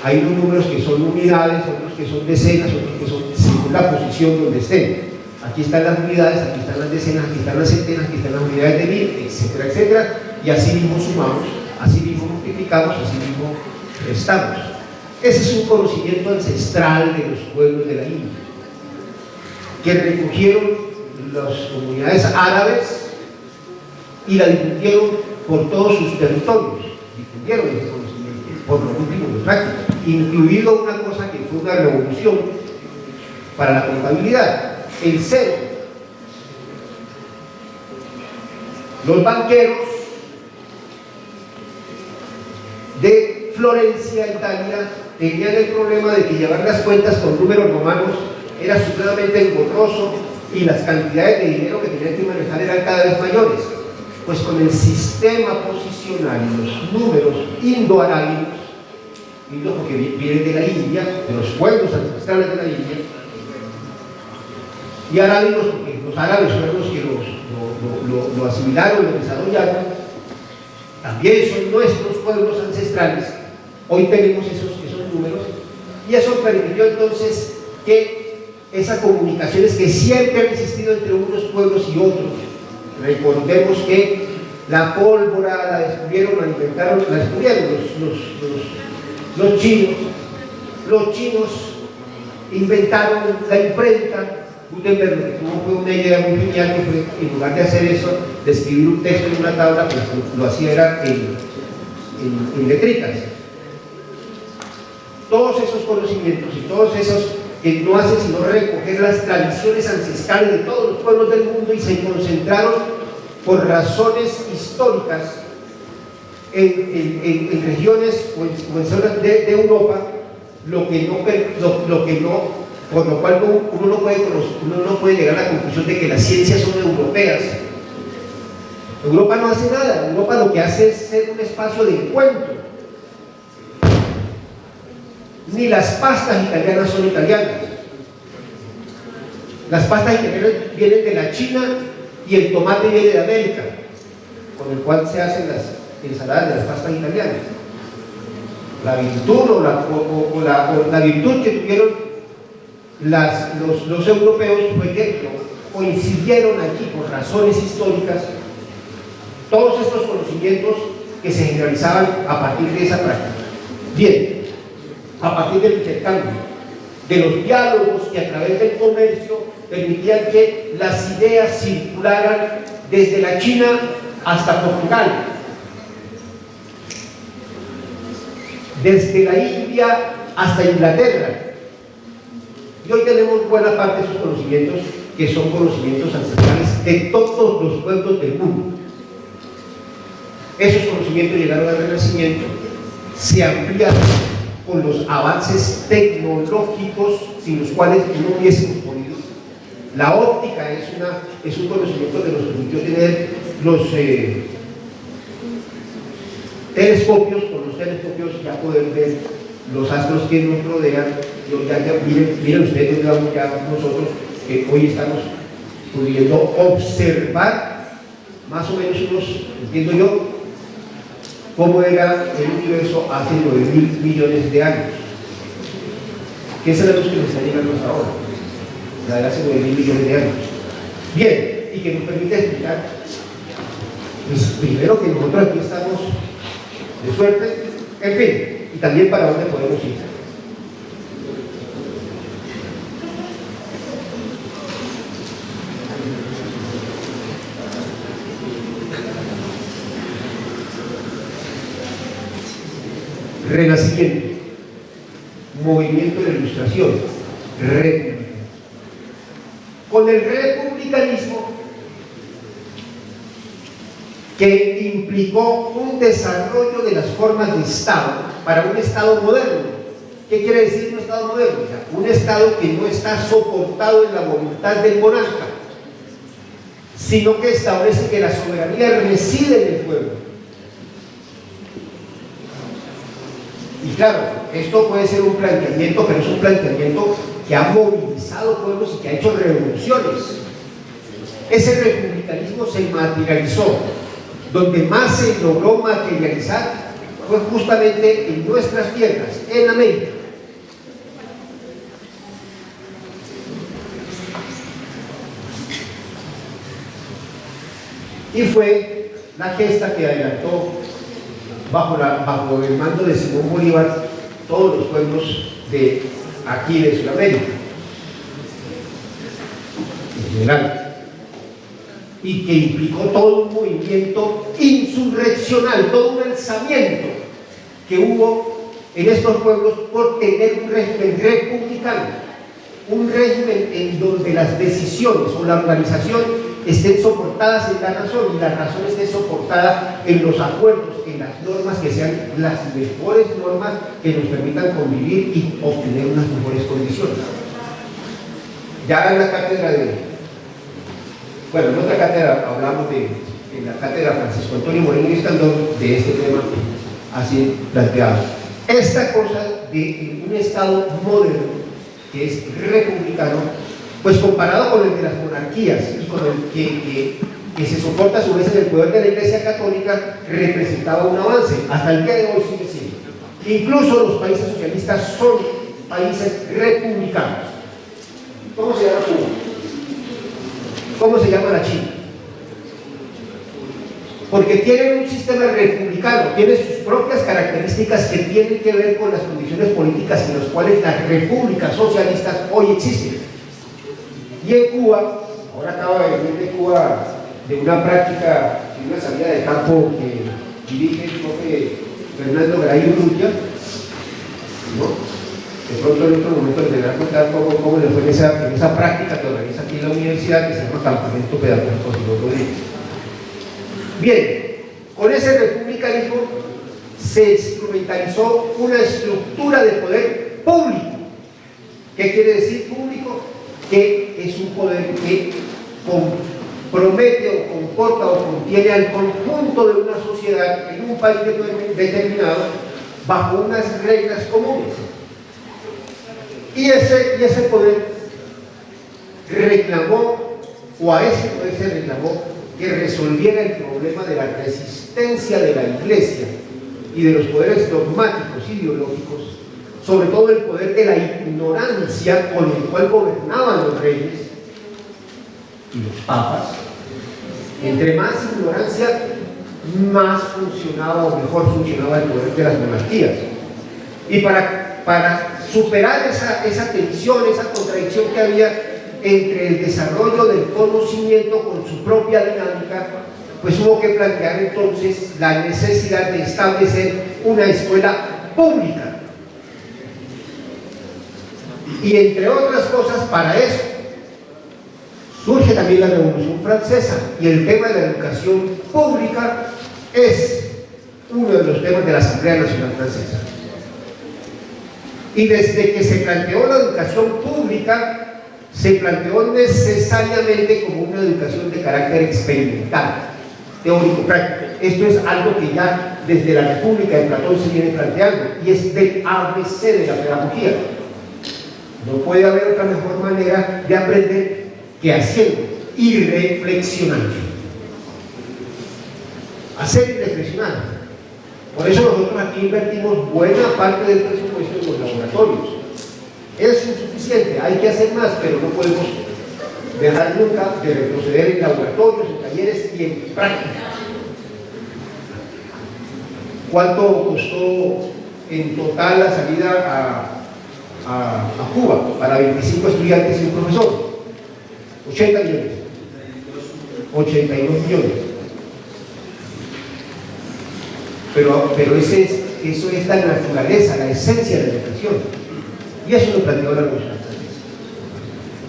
hay unos números que son unidades, otros que son decenas, otros que son según la posición donde estén. Aquí están las unidades, aquí están las decenas, aquí están las centenas, aquí están las unidades de mil, etcétera, etcétera. Y así mismo sumamos, así mismo multiplicamos, así mismo restamos. Ese es un conocimiento ancestral de los pueblos de la India, que recogieron las comunidades árabes y la difundieron por todos sus territorios, difundieron ese conocimiento por los últimos de práctica, incluido una cosa que fue una revolución para la contabilidad, el cero. Los banqueros de Florencia, Italia, tenían el problema de que llevar las cuentas con números romanos era supremamente engorroso y las cantidades de dinero que tenían que manejar eran cada vez mayores. Pues con el sistema posicional y los números indoarábigos, porque vienen de la India, de los pueblos ancestrales de la India, y arábigos porque los árabes fueron los que lo asimilaron, lo desarrollaron, también son nuestros pueblos ancestrales. Hoy tenemos esos números, y eso permitió entonces que esas comunicaciones que siempre han existido entre unos pueblos y otros. Recordemos que la pólvora la descubrieron, la inventaron, la descubrieron los chinos. Los chinos inventaron la imprenta. Gutenberg lo que tuvo fue una idea muy genial, que fue, en lugar de hacer eso, de escribir un texto en una tabla, pues lo hacía era en letritas. Todos esos conocimientos y todos esos que no hacen sino recoger las tradiciones ancestrales de todos los pueblos del mundo y se concentraron por razones históricas en regiones o en zonas de Europa, por lo cual uno no puede llegar a la conclusión de que las ciencias son europeas, Europa no hace nada, Europa lo que hace es ser un espacio de encuentro. Ni las pastas italianas son italianas. Las pastas italianas vienen de la China y el tomate viene de América, con el cual se hacen las ensaladas de las pastas italianas. La virtud la virtud que tuvieron los europeos fue que coincidieron aquí por razones históricas todos estos conocimientos que se generalizaban a partir de esa práctica. Bien, a partir del intercambio, de los diálogos que a través del comercio permitían que las ideas circularan desde la China hasta Portugal, desde la India hasta Inglaterra. Y hoy tenemos buena parte de esos conocimientos que son conocimientos ancestrales de todos los pueblos del mundo. Esos conocimientos llegaron al Renacimiento, se ampliaron con los avances tecnológicos sin los cuales no hubiésemos podido. La óptica es un conocimiento que nos permitió tener los telescopios. Con los telescopios ya poder ver los astros que nos rodean. Miren ustedes dónde vamos ya nosotros, que hoy estamos pudiendo observar más o menos entiendo yo, cómo era el universo hace 9.000 millones de años. ¿Qué es la luz que nos está llegando hasta ahora? La de hace 9.000 millones de años. Bien, y que nos permite explicar, pues primero que nosotros aquí estamos de suerte, en fin, y también para dónde podemos ir. Renacimiento, movimiento de la Ilustración, republicano. Con el republicanismo, que implicó un desarrollo de las formas de Estado para un Estado moderno. ¿Qué quiere decir un Estado moderno? O sea, un Estado que no está soportado en la voluntad del monarca, sino que establece que la soberanía reside en el pueblo. Y claro, esto puede ser un planteamiento, pero es un planteamiento que ha movilizado pueblos y que ha hecho revoluciones. Ese republicanismo se materializó. Donde más se logró materializar fue justamente en nuestras tierras, en América. Y fue la gesta que adelantó bajo el mando de Simón Bolívar todos los pueblos de aquí de Sudamérica en general, y que implicó todo un movimiento insurreccional, todo un alzamiento que hubo en estos pueblos por tener un régimen republicano, un régimen en donde las decisiones o la organización estén soportadas en la razón y la razón esté soportada en los acuerdos, en las normas que sean las mejores normas que nos permitan convivir y obtener unas mejores condiciones. Ya en la cátedra en otra cátedra hablamos en la cátedra Francisco Antonio Moreno y Escandón de este tema así planteado. Esta cosa de un Estado moderno que es republicano, pues comparado con el de las monarquías y con el que se soporta a su vez en el poder de la Iglesia Católica, representaba un avance. Hasta el día de hoy sigue siendo. Incluso los países socialistas son países republicanos. ¿Cómo se llama Cuba? ¿Cómo se llama la China? Porque tienen un sistema republicano, tiene sus propias características que tienen que ver con las condiciones políticas en las cuales las repúblicas socialistas hoy existen. Y en Cuba, ahora acaba de venir de Cuba de una práctica, de una salida de campo que dirige el profe Fernando Garay Urrutia, ¿no? De pronto en otro momento les voy a contar cómo le fue en esa práctica que organiza aquí en la universidad, que se llama Campamento Pedagógico Simón Rodríguez. Bien, con ese republicanismo se instrumentalizó una estructura de poder público. ¿Qué quiere decir público? Que es un poder que promete o comporta o contiene al conjunto de una sociedad en un país determinado bajo unas reglas comunes. Y ese poder reclamó, o a ese poder se reclamó, que resolviera el problema de la resistencia de la Iglesia y de los poderes dogmáticos ideológicos, sobre todo el poder de la ignorancia con el cual gobernaban los reyes y los papas. Entre más ignorancia, más funcionaba o mejor funcionaba el poder de las monarquías. Y para superar esa tensión, esa contradicción que había entre el desarrollo del conocimiento con su propia dinámica, pues hubo que plantear entonces la necesidad de establecer una escuela pública. Y entre otras cosas, para eso surge también la Revolución Francesa, y el tema de la educación pública es uno de los temas de la Asamblea Nacional Francesa. Y desde que se planteó la educación pública, se planteó necesariamente como una educación de carácter experimental, teórico-práctico. Esto es algo que ya desde la República de Platón se viene planteando, y es del ABC de la pedagogía. No puede haber otra mejor manera de aprender que haciendo y reflexionando. Hacer y reflexionar. Por eso nosotros aquí invertimos buena parte del presupuesto en los laboratorios. Es insuficiente, hay que hacer más, pero no podemos dejar nunca de retroceder en laboratorios, en talleres y en prácticas. ¿Cuánto costó en total la salida a Cuba para 25 estudiantes y un profesor? 80 millones. 82 millones. Pero eso es la naturaleza, la esencia de la educación. Y eso lo planteó la Revolución Francesa.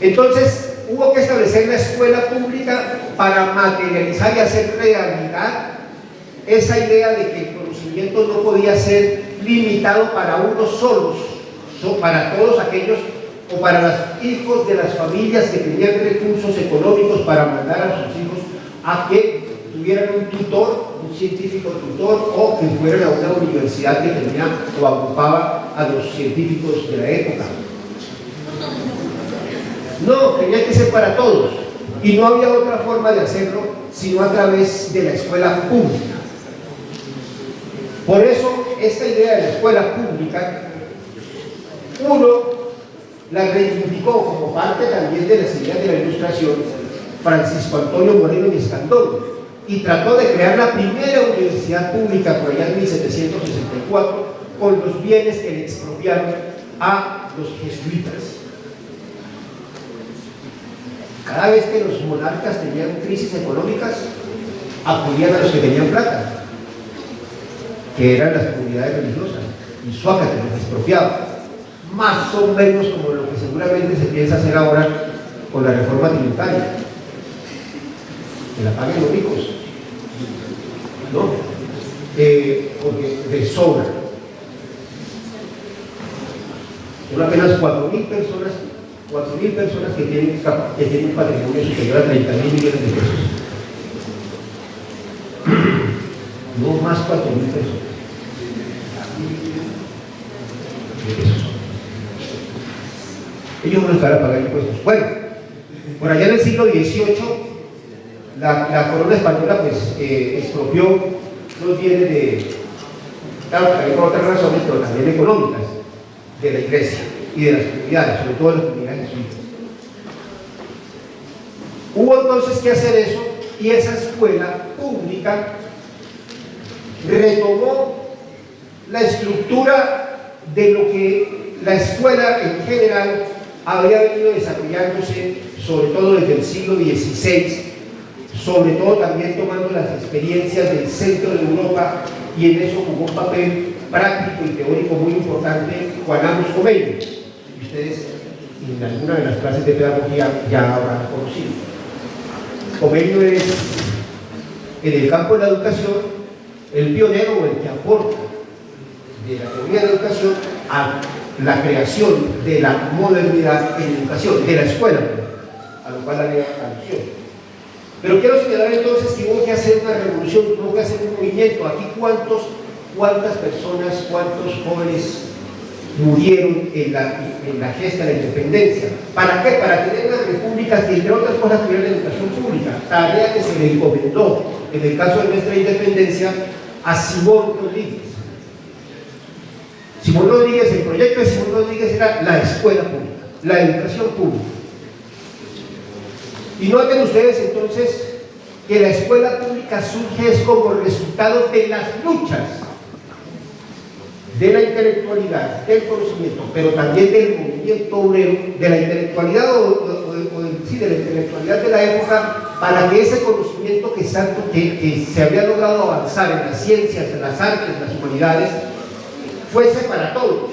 Entonces, hubo que establecer la escuela pública para materializar y hacer realidad esa idea de que el conocimiento no podía ser limitado para unos solos, para todos aquellos, o para los hijos de las familias que tenían recursos económicos para mandar a sus hijos a que tuvieran un tutor, un científico tutor, o que fueran a una universidad que tenía o ocupaba a los científicos de la época. No, tenía que ser para todos, y no había otra forma de hacerlo sino a través de la escuela pública. Por eso esta idea de la escuela pública, uno la reivindicó como parte también de las ideas de la Ilustración Francisco Antonio Moreno y Escandón, y trató de crear la primera universidad pública por allá en 1764 con los bienes que le expropiaron a los jesuitas. Cada vez que los monarcas tenían crisis económicas, acudían a los que tenían plata, que eran las comunidades religiosas, y Suácate los expropiaba, más o menos como lo que seguramente se piensa hacer ahora con la reforma tributaria, que la paguen los ricos, ¿no? Porque de sobra. Son apenas 4.000 personas que tienen un patrimonio superior a 30.000 millones de pesos. No más 4.000 personas. Ellos no están a pagar impuestos. Bueno, por allá en el siglo XVIII, la corona española pues expropió los bienes de, claro, también por otras razones, pero también económicas, de la iglesia y de las comunidades, sobre todo de las comunidades jesuitas. Hubo entonces que hacer eso, y esa escuela pública retomó la estructura de lo que la escuela en general había venido desarrollándose, sobre todo desde el siglo XVI, sobre todo también tomando las experiencias del centro de Europa, y en eso jugó un papel práctico y teórico muy importante Juan Amos Comenius, y ustedes en alguna de las clases de pedagogía ya habrán conocido. Comenius es, en el campo de la educación, el pionero o el que aporta de la teoría de la educación a la creación de la modernidad en educación, de la escuela, a lo cual haré alusión. Pero quiero señalar entonces que hubo que hacer una revolución, hubo que hacer un movimiento. Aquí cuántas personas, cuántos jóvenes murieron en la gesta de la independencia. ¿Para qué? Para tener unas repúblicas que, entre otras cosas, tuvieran educación pública, tarea que se le encomendó, en el caso de nuestra independencia, a Simón Rodríguez. Simón Rodríguez, el proyecto de Simón Rodríguez era la escuela pública, la educación pública. Y noten ustedes entonces que la escuela pública surge es como resultado de las luchas de la intelectualidad, del conocimiento, pero también del movimiento obrero, de la intelectualidad de la intelectualidad de la época, para que ese conocimiento que se había logrado avanzar en las ciencias, en las artes, en las humanidades, fuese para todos.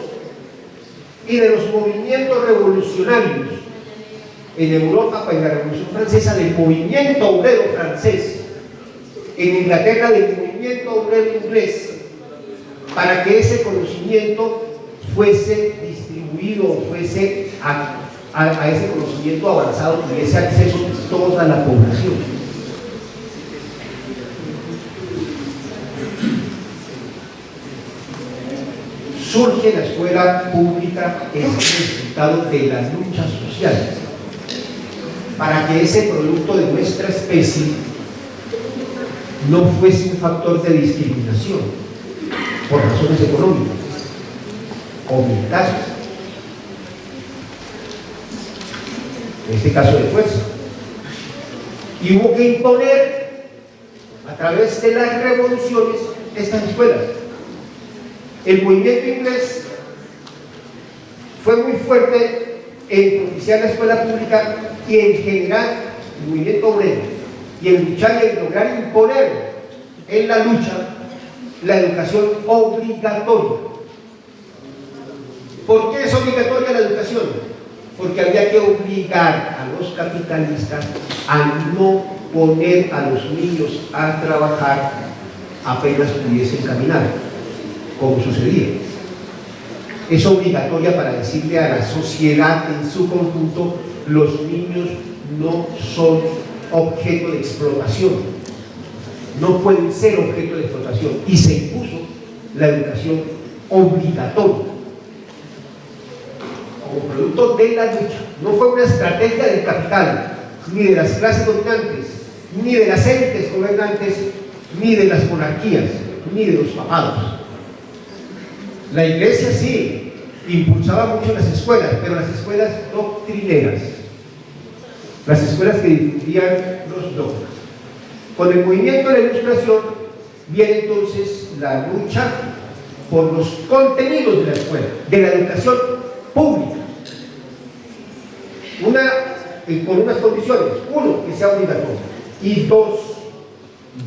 Y de los movimientos revolucionarios en Europa, pues la Revolución Francesa, del movimiento obrero francés, en Inglaterra del movimiento obrero inglés, para que ese conocimiento fuese distribuido, fuese a ese conocimiento avanzado, tuviese acceso toda la población. Surge la escuela pública, es el resultado de la lucha social, para que ese producto de nuestra especie no fuese un factor de discriminación por razones económicas o militares, en este caso de fuerza. Y hubo que imponer a través de las revoluciones estas escuelas. El movimiento inglés fue muy fuerte en propiciar la escuela pública y en general el movimiento obrero, y en luchar y en lograr imponer en la lucha la educación obligatoria. ¿Por qué es obligatoria la educación? Porque había que obligar a los capitalistas a no poner a los niños a trabajar apenas pudiesen caminar, como sucedía. Es obligatoria para decirle a la sociedad en su conjunto: los niños no son objeto de explotación, no pueden ser objeto de explotación, y se impuso la educación obligatoria como producto de la lucha. No fue una estrategia del capital, ni de las clases dominantes, ni de las élites gobernantes, ni de las monarquías, ni de los papados. La iglesia sí impulsaba mucho las escuelas, pero las escuelas doctrineras, las escuelas que difundían los dogmas. Con el movimiento de la Ilustración viene entonces la lucha por los contenidos de la escuela, de la educación pública. Con unas condiciones: uno, que sea obligatorio, y dos,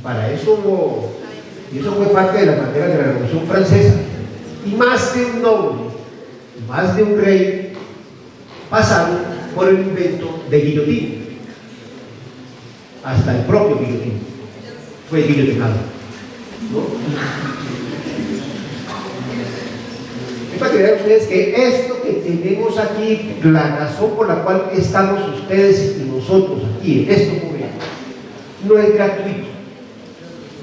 para eso, y eso fue parte de la bandera de la Revolución Francesa, y más de un noble, más de un rey pasaron por el invento de guillotina. Hasta el propio guillotín fue guillotinado, ¿no? Es para que vean ustedes que esto que tenemos aquí, la razón por la cual estamos ustedes y nosotros aquí en este momento, no es gratuito,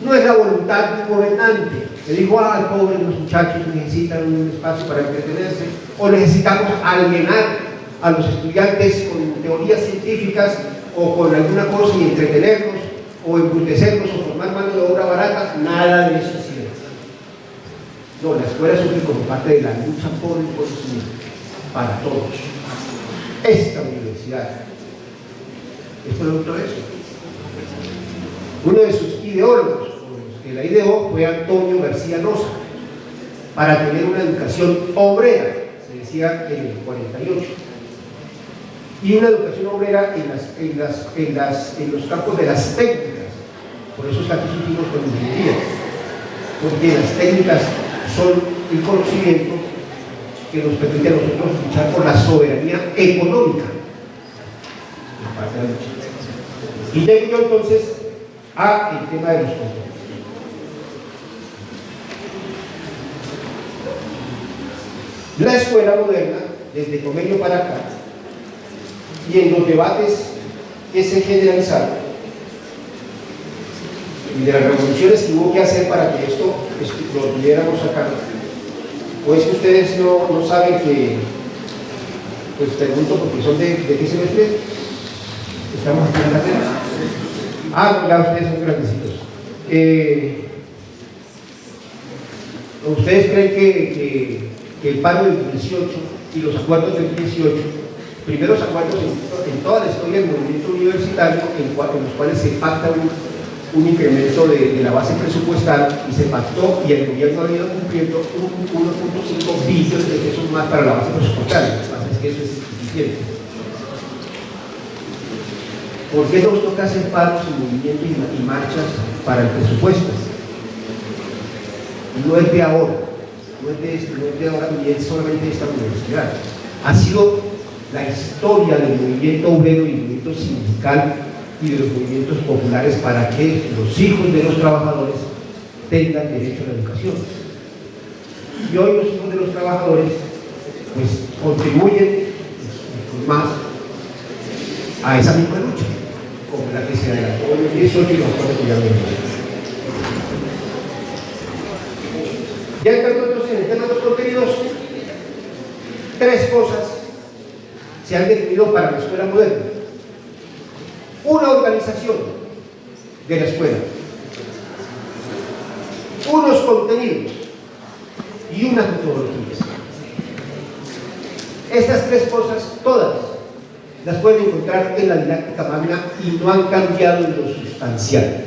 no es la voluntad de un gobernante que dijo: pobre, los muchachos necesitan un espacio para entretenerse, o necesitamos alienar a los estudiantes con teorías científicas o con alguna cosa y entretenerlos o embrutecerlos o formar mano de obra barata. Nada de eso es cierto. No, la escuela surge como parte de la lucha por el conocimiento para todos. Esta universidad es producto de eso. Uno de sus ideólogos, que la ideó, fue Antonio García Rosa, para tener una educación obrera, se decía en el 48. Y una educación obrera en los campos de las técnicas. Por eso es que aquí surgimos con ingeniería, porque las técnicas son el conocimiento que nos permite a nosotros luchar por la soberanía económica. Y llego yo entonces al tema de los controles. La escuela moderna, desde Comelio para acá, y en los debates que se generalizaron, y de las revoluciones que hubo que hacer para que esto lo tuviéramos acá. Pues que ustedes no saben que, pues pregunto porque son de qué semestre. Estamos aquí en la carrera. Ah, ya ustedes son grandecitos. ¿Ustedes creen que el paro del 18 y los acuerdos del 18, primeros acuerdos en toda la historia del movimiento universitario, en los cuales se pacta un incremento de la base presupuestal y se pactó y el gobierno ha ido cumpliendo 1.5 billones de pesos más para la base presupuestal? Lo que pasa es que eso es insuficiente. ¿Por qué nos toca hacer paros y movimientos y marchas para el presupuesto? No es de ahora, no es de ahora ni es solamente de esta universidad. Ha sido la historia del movimiento obrero y el movimiento sindical y de los movimientos populares para que los hijos de los trabajadores tengan derecho a la educación. Y hoy los hijos de los trabajadores pues contribuyen más a esa misma lucha, como la que se adelantó en el 18 y los acuerdos que ya vimos. Ya entrando entonces en el tema de los contenidos, tres cosas se han definido para la escuela moderna. Una organización de la escuela, unos contenidos y unas metodologías. Estas tres cosas, todas, las pueden encontrar en la didáctica magna y no han cambiado en lo sustancial.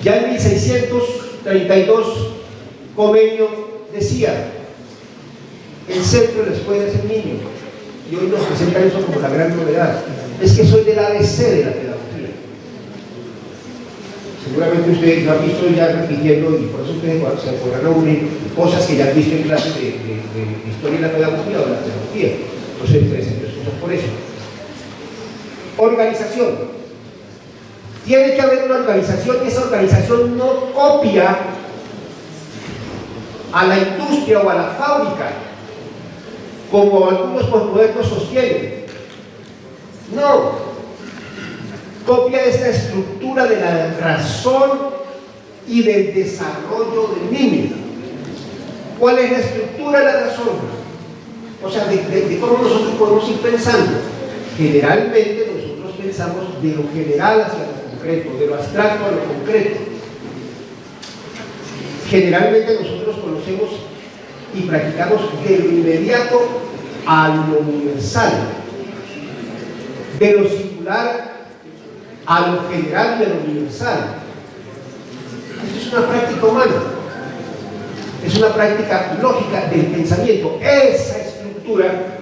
Ya en 1632, Comenio decía: el centro de la escuela es el niño. Y hoy nos presentan eso como la gran novedad. Es que soy del ABC de la pedagogía. Seguramente ustedes lo han visto ya repitiendo y por eso ustedes se podrán unir cosas que ya han visto en clases de historia de la pedagogía o de la pedagogía. Entonces presento cosas por eso. Organización. Tiene que haber una organización y esa organización no copia a la industria o a la fábrica, como algunos posmodernos sostienen. No, copia esta estructura de la razón y del desarrollo del niño. ¿Cuál es la estructura de la razón? O sea, de cómo nosotros podemos ir pensando. Generalmente nosotros pensamos de lo general hacia lo concreto, de lo abstracto a lo concreto. Generalmente nosotros conocemos y practicamos de lo inmediato a lo universal, de lo singular a lo general de lo universal. Esto es una práctica humana, es una práctica lógica del pensamiento. Esa estructura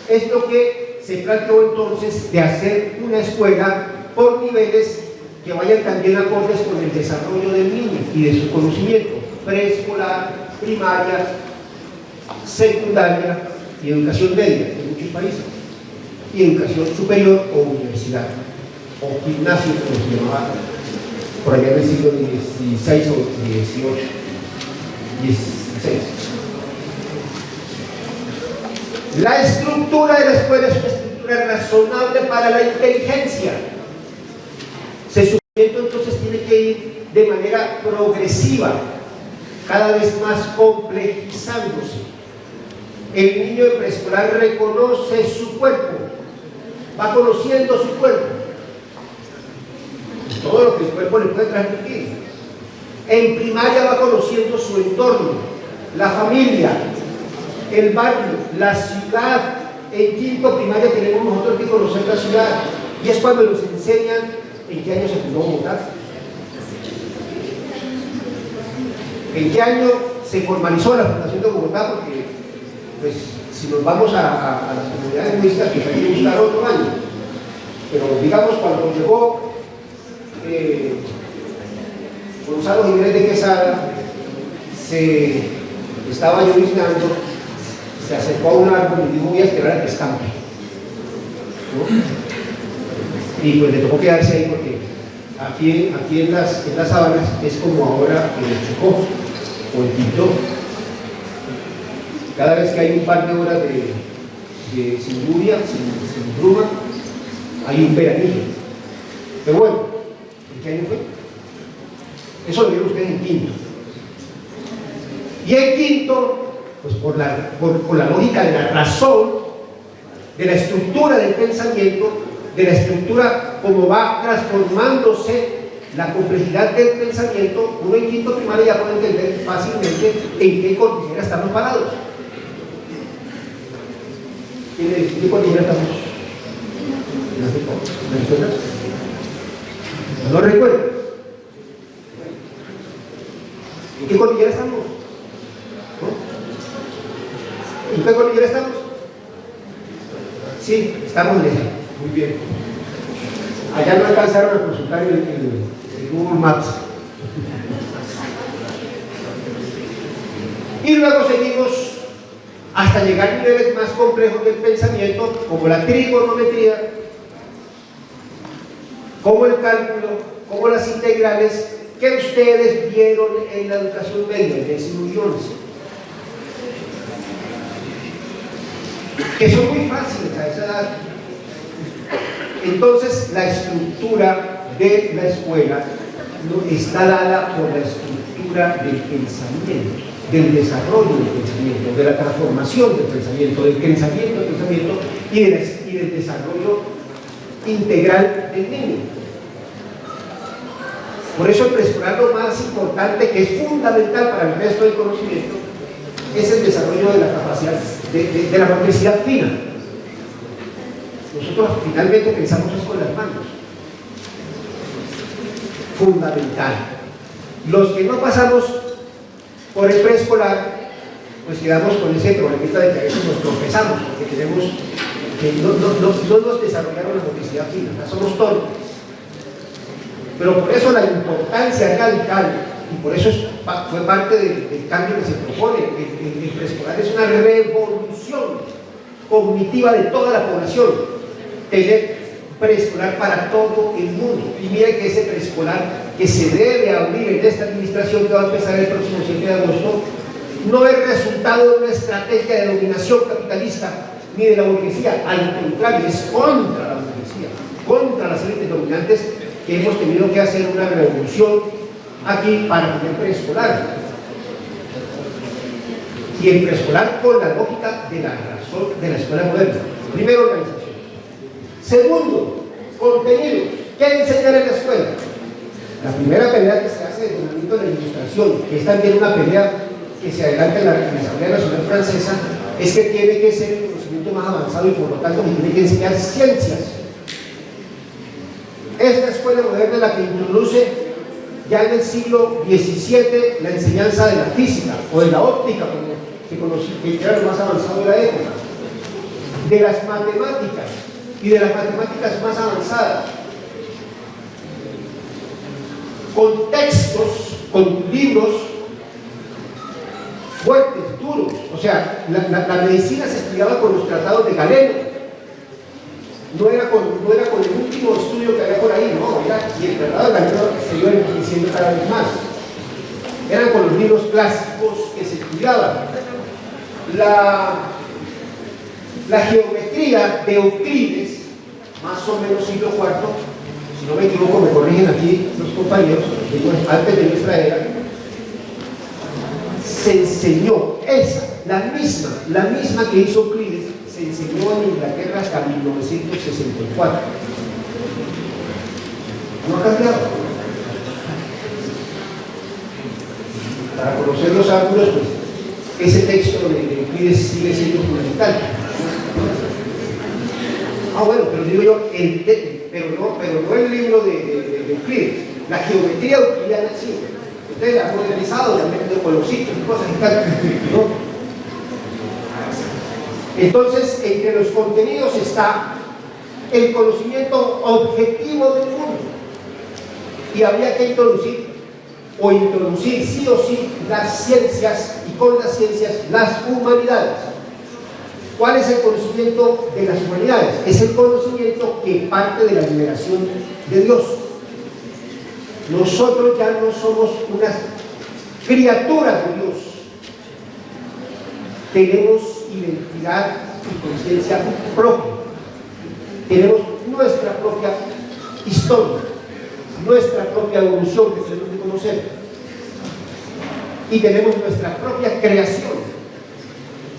es lo que se planteó entonces de hacer una escuela por niveles que vayan también acordes con el desarrollo del niño y de su conocimiento: preescolar, primaria, secundaria y educación media en muchos países, y educación superior o universidad, o gimnasio como se llamaba por allá en el siglo XVI o XVIII. La estructura de la escuela es una estructura razonable para la inteligencia. Su sufrimiento entonces tiene que ir de manera progresiva, cada vez más complejizándose. El niño de preescolar reconoce su cuerpo, va conociendo su cuerpo, todo lo que el cuerpo le puede transmitir. En primaria va conociendo su entorno, la familia, el barrio, la ciudad. En quinto primaria tenemos nosotros que conocer la ciudad, y es cuando nos enseñan en qué año se fundó Bogotá, en qué año se formalizó la fundación de Bogotá, porque pues si nos vamos a las comunidades budistas, pues hay que buscar otro año, pero digamos cuando llegó Gonzalo Jiménez de Quesada, se estaba lloviznando, se acercó a un árbol y dijo: voy a esperar a que escampe, ¿no? Y pues le tocó quedarse ahí, porque aquí en las sabanas es como ahora en el Chocó o el Quibdó. Cada vez que hay un par de horas sin lluvia, sin bruma, hay un veranillo. Pero bueno, ¿en qué año fue? Eso lo vieron ustedes en quinto. Y en quinto, pues por la lógica de la razón, de la estructura del pensamiento, de la estructura como va transformándose la complejidad del pensamiento, uno en quinto primaria ya puede entender fácilmente en qué cordillera estamos parados. ¿En qué cordillera estamos? ¿Me recuerdas? ¿No recuerdas? ¿En qué cordillera estamos? ¿No? ¿En qué cordillera estamos? Sí, estamos en esa. Muy bien. Allá no alcanzaron a consultar el Google Maps. Y luego seguimos hasta llegar a niveles más complejos del pensamiento, como la trigonometría, como el cálculo, como las integrales, que ustedes vieron en la educación media, en décimo y 11. Que son muy fáciles a esa edad. Entonces, la estructura de la escuela está dada por la estructura del pensamiento, del desarrollo del pensamiento, de la transformación del pensamiento, del pensamiento y del desarrollo integral del niño. Por eso el preescolar, lo más importante, que es fundamental para el resto del conocimiento, es el desarrollo de la capacidad, de la motricidad fina. Nosotros finalmente pensamos es con las manos. Fundamental. Los que no pasamos por el preescolar, pues quedamos con ese problemita de que a veces nos tropezamos, porque tenemos que no nos desarrollaron la motricidad fina, o sea, somos torpes. Pero por eso la importancia radical, y por eso fue parte del cambio que se propone, el preescolar es una revolución cognitiva de toda la población. Tener preescolar para todo el mundo. Y miren que ese preescolar que se debe abrir en esta administración, que va a empezar el próximo 7 de agosto, no es resultado de una estrategia de dominación capitalista ni de la burguesía, al contrario, es contra la burguesía, contra las élites dominantes, que hemos tenido que hacer una revolución aquí para tener preescolar. Y el preescolar con la lógica de la razón de la escuela moderna. Primero, organización. Segundo, contenido. ¿Qué enseñar en la escuela? La primera pelea que se hace desde el momento de la ilustración, que es también una pelea que se adelanta en la Asamblea Nacional Francesa, es que tiene que ser el conocimiento más avanzado y por lo tanto que tiene que enseñar ciencias. Es la escuela moderna la que introduce ya en el siglo XVII la enseñanza de la física o de la óptica, que era lo más avanzado de la época, de las matemáticas y de las matemáticas más avanzadas, con textos, con libros fuertes, duros. O sea, la medicina se estudiaba con los tratados de Galeno, no era con el último estudio que había por ahí, no, y el tratado de Galeno se iba enriqueciendo cada vez más. Eran con los libros clásicos que se estudiaban. La geometría de Euclides, más o menos siglo IV, si no me equivoco, me corrigen aquí los compañeros, antes de nuestra era, se enseñó la misma que hizo Euclides, se enseñó en Inglaterra hasta 1964. No ha cambiado. Para conocer los ángulos, pues, ese texto de Euclides sigue siendo fundamental. Bueno, pero digo yo, pero no el libro de Euclides, la geometría euclidiana sí. Ustedes la han modernizado, la han metido colorcitos y cosas y tal, ¿no? Entonces, entre los contenidos está el conocimiento objetivo del mundo. Y habría que introducir sí o sí las ciencias, y con las ciencias las humanidades. ¿Cuál es el conocimiento de las humanidades? Es el conocimiento que parte de la liberación de Dios. Nosotros ya no somos unas criaturas de Dios. Tenemos identidad y conciencia propia. Tenemos nuestra propia historia. nuestra propia evolución que tenemos que conocer. Y tenemos nuestra propia creación.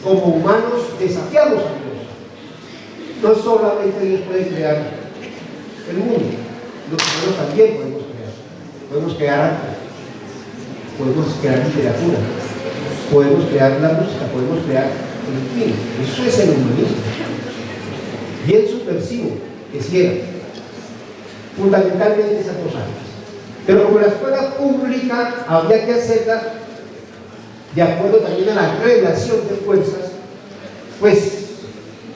Como humanos desafiamos a Dios. No solamente Dios puede crear el mundo, los humanos también podemos crear. Podemos crear arte, podemos crear literatura, podemos crear la música, podemos crear, en fin, eso es el humanismo. Bien subversivo, que cierra. Fundamentalmente esas dos áreas. Pero como la escuela pública había que hacerla de acuerdo también a la relación de fuerzas, pues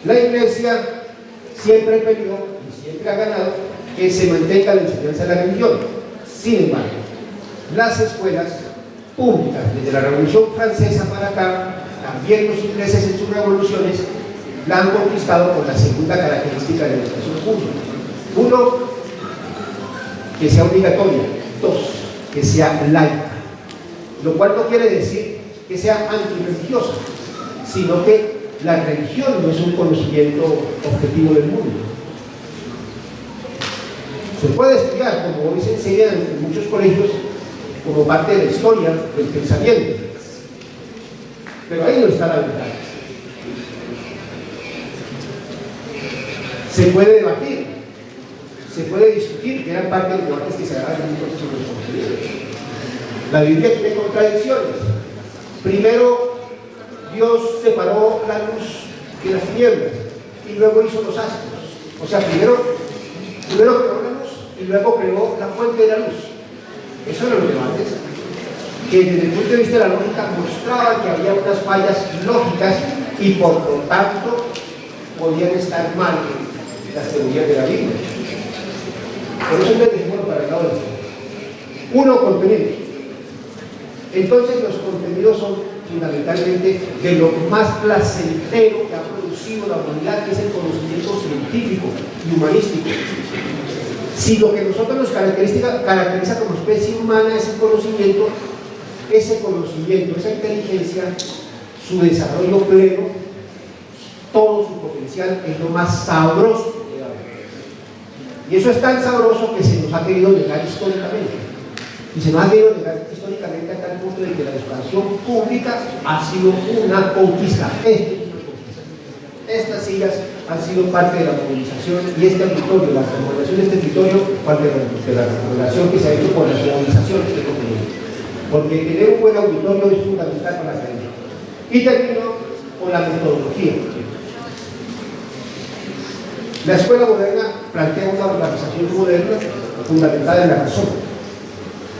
la Iglesia siempre peleó y siempre ha ganado que se mantenga la enseñanza de la religión. Sin embargo, las escuelas públicas, desde la Revolución Francesa para acá, también los ingleses en sus revoluciones, la han conquistado por la segunda característica de la educación pública. Uno, que sea obligatoria. Dos, que sea laica. Lo cual no quiere decir que sea antirreligiosa, sino que la religión no es un conocimiento objetivo del mundo. Se puede estudiar, como hoy se enseña en muchos colegios, como parte de la historia del pensamiento. Pero ahí no está la verdad. Se puede debatir, se puede discutir, que eran parte de los debates que se daban entonces sobre los contenidos. La Biblia tiene contradicciones. Primero, Dios separó la luz de las tinieblas y luego hizo los astros. O sea, primero creó la luz y luego creó la fuente de la luz. Eso eran los debates que desde el punto de vista de la lógica mostraban que había unas fallas lógicas y por lo tanto podían estar mal las teorías de la Biblia. Por eso me dejemos para el lado del fondo. Uno, contenidos. Entonces los contenidos son fundamentalmente de lo más placentero que ha producido la humanidad, que es el conocimiento científico y humanístico. Si lo que nosotros nos caracteriza como especie humana es el conocimiento, ese conocimiento, esa inteligencia, su desarrollo pleno, todo su potencial es lo más sabroso que puede haber. Y eso es tan sabroso que se nos ha querido negar históricamente. Y se nos ha querido negar históricamente hasta el punto de que la educación pública ha sido una conquista. Estas sillas han sido parte de la movilización y este auditorio, la remodelación de este auditorio, parte de la remodelación que se ha hecho por las movilizaciones que hemos tenido. Porque tener un buen auditorio es fundamental para la academia. Y termino con la metodología. La escuela moderna plantea una organización moderna fundamentada en la razón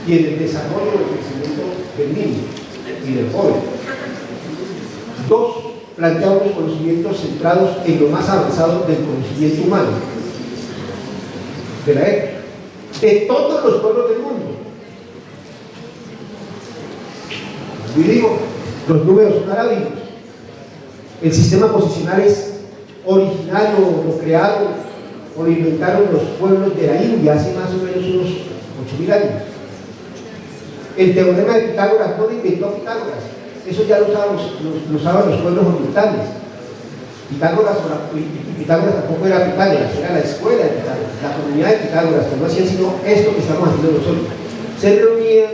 y en el desarrollo del crecimiento del niño y del joven. Dos, plantea unos conocimientos centrados en lo más avanzado del conocimiento humano, de la época, de todos los pueblos del mundo. Y digo, los números son arábigos. El sistema posicional es originario, lo creado o lo inventaron los pueblos de la India hace más o menos unos 8.000 años. El teorema de Pitágoras no lo inventó Pitágoras, eso ya lo usaban los pueblos orientales. Pitágoras tampoco era Pitágoras, era la escuela de Pitágoras, la comunidad de Pitágoras, que no hacían sino esto que estamos haciendo nosotros. Se reunían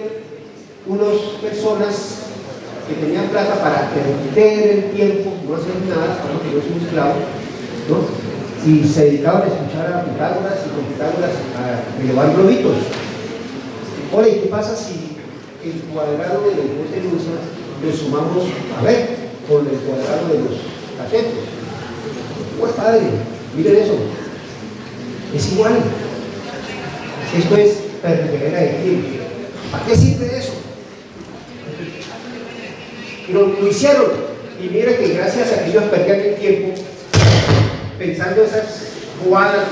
unas personas que tenían plata para perder el tiempo, no hacer nada, para que no es un esclavo, ¿no? Y se dedicaban a escuchar a Pitágoras y con Pitágoras a elevar globitos. Ahora, ¿y qué pasa si el cuadrado de la hipotenusa lo sumamos a ver con el cuadrado de los catetos? Pues padre, miren eso, es igual. Esto es perdedera de tiempo. ¿Para qué sirve eso? Lo hicieron, y mire que gracias a que ellos perdían el tiempo pensando esas jugadas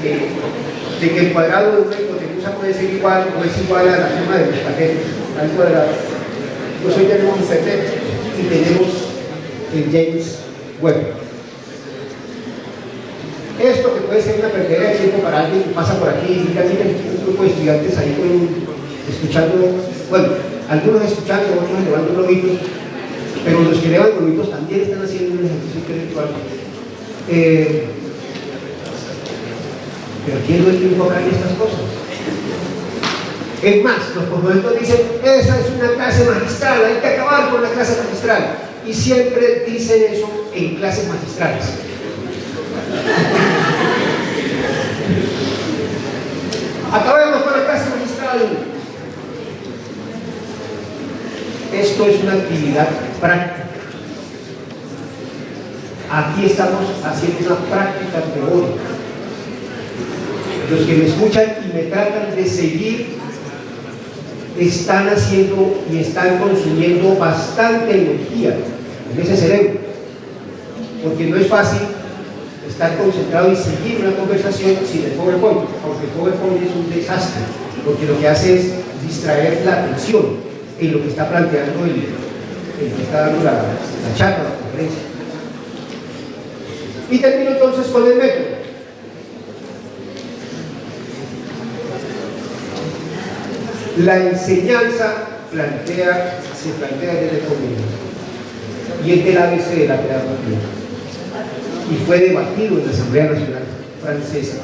de que el cuadrado de una hipotenusa puede ser igual o es igual a la suma de los catetos al cuadrado. Pues hoy tenemos internet y tenemos el James Webb. Esto que puede ser una perdedera de tiempo para alguien que pasa por aquí y mira, un grupo de estudiantes ahí escuchando, bueno, algunos escuchando, otros elevando globitos, pero los que elevan globitos también están haciendo un ejercicio intelectual. Pero ¿quién no es que enfocar en estas cosas? Es más, los profesores dicen, esa es una clase magistral, hay que acabar con la clase magistral. Y siempre dicen eso en clases magistrales. Acabemos con la clase magistral. Esto es una actividad práctica. Aquí estamos haciendo una práctica teórica. Los que me escuchan y me tratan de seguir están haciendo y están consumiendo bastante energía en ese cerebro, porque no es fácil estar concentrado y seguir una conversación sin el PowerPoint, aunque el PowerPoint es un desastre, porque lo que hace es distraer la atención en lo que está planteando el que está dando la charla, la conferencia. Y termino entonces con el método. La enseñanza se plantea desde el comienzo y es del ABC de la pedagogía y fue debatido en la Asamblea Nacional Francesa,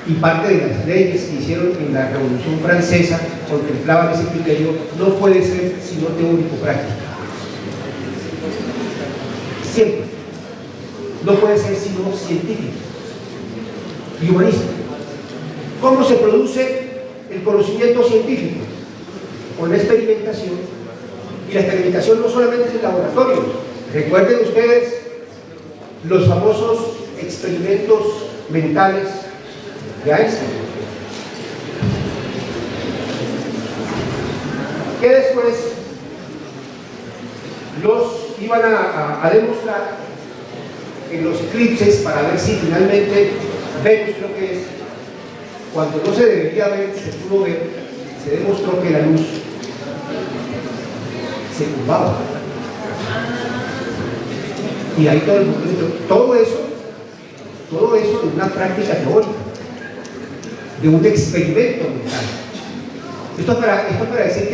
y parte de las leyes que hicieron en la Revolución Francesa contemplaban ese criterio. No puede ser sino teórico práctico, siempre no puede ser sino científico y humanista. ¿Cómo se produce el conocimiento científico? Con la experimentación, y la experimentación no solamente en el laboratorio. Recuerden ustedes los famosos experimentos mentales de Einstein, que después los iban a demostrar en los eclipses para ver si finalmente Venus, creo que es, cuando no se debería ver, se pudo ver, se demostró que la luz se curvaba. Y ahí todo eso en una práctica teórica, de un experimento mental. Esto es para decir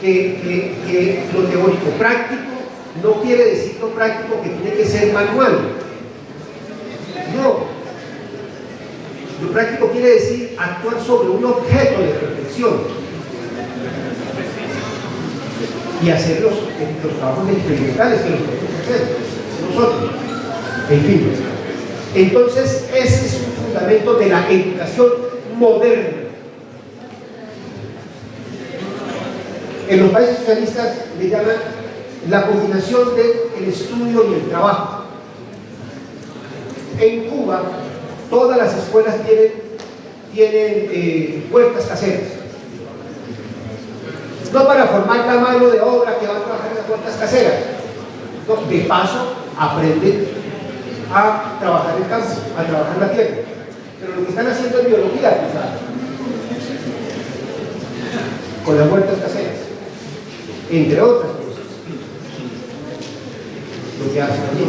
que lo teórico práctico no quiere decir lo práctico que tiene que ser manual. No. Lo práctico quiere decir actuar sobre un objeto de reflexión y hacer los trabajos experimentales que los podemos hacer nosotros. En fin, entonces ese es un fundamento de la educación moderna. En los países socialistas le llaman la combinación del estudio y el trabajo. En Cuba todas las escuelas tienen huertas caseras, no para formar la mano de obra que va a trabajar en las huertas caseras, no, de paso aprenden a trabajar el campo, a trabajar la tierra, pero lo que están haciendo es biología aplicada con las huertas caseras, entre otras cosas, lo que hacen allí.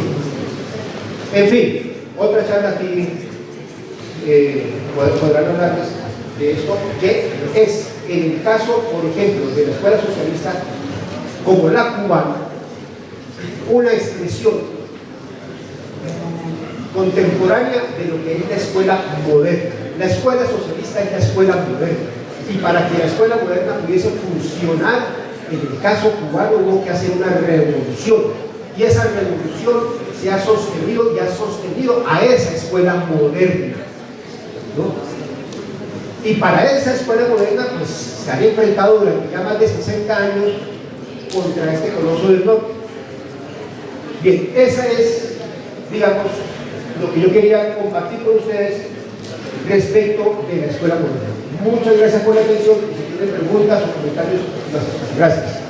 En fin, otra charla aquí podrán hablarles de esto, que es, en el caso, por ejemplo, de la escuela socialista, como la cubana, una expresión contemporánea de lo que es la escuela moderna. La escuela socialista es la escuela moderna, y para que la escuela moderna pudiese funcionar, en el caso cubano hubo que hacer una revolución, y esa revolución se ha sostenido y ha sostenido a esa escuela moderna, ¿no? Y para esa escuela moderna pues se han enfrentado durante ya más de 60 años contra este coloso del norte. Bien, esa es, digamos, lo que yo quería compartir con ustedes respecto de la escuela moderna. Muchas gracias por la atención, y si tienen preguntas o comentarios, gracias.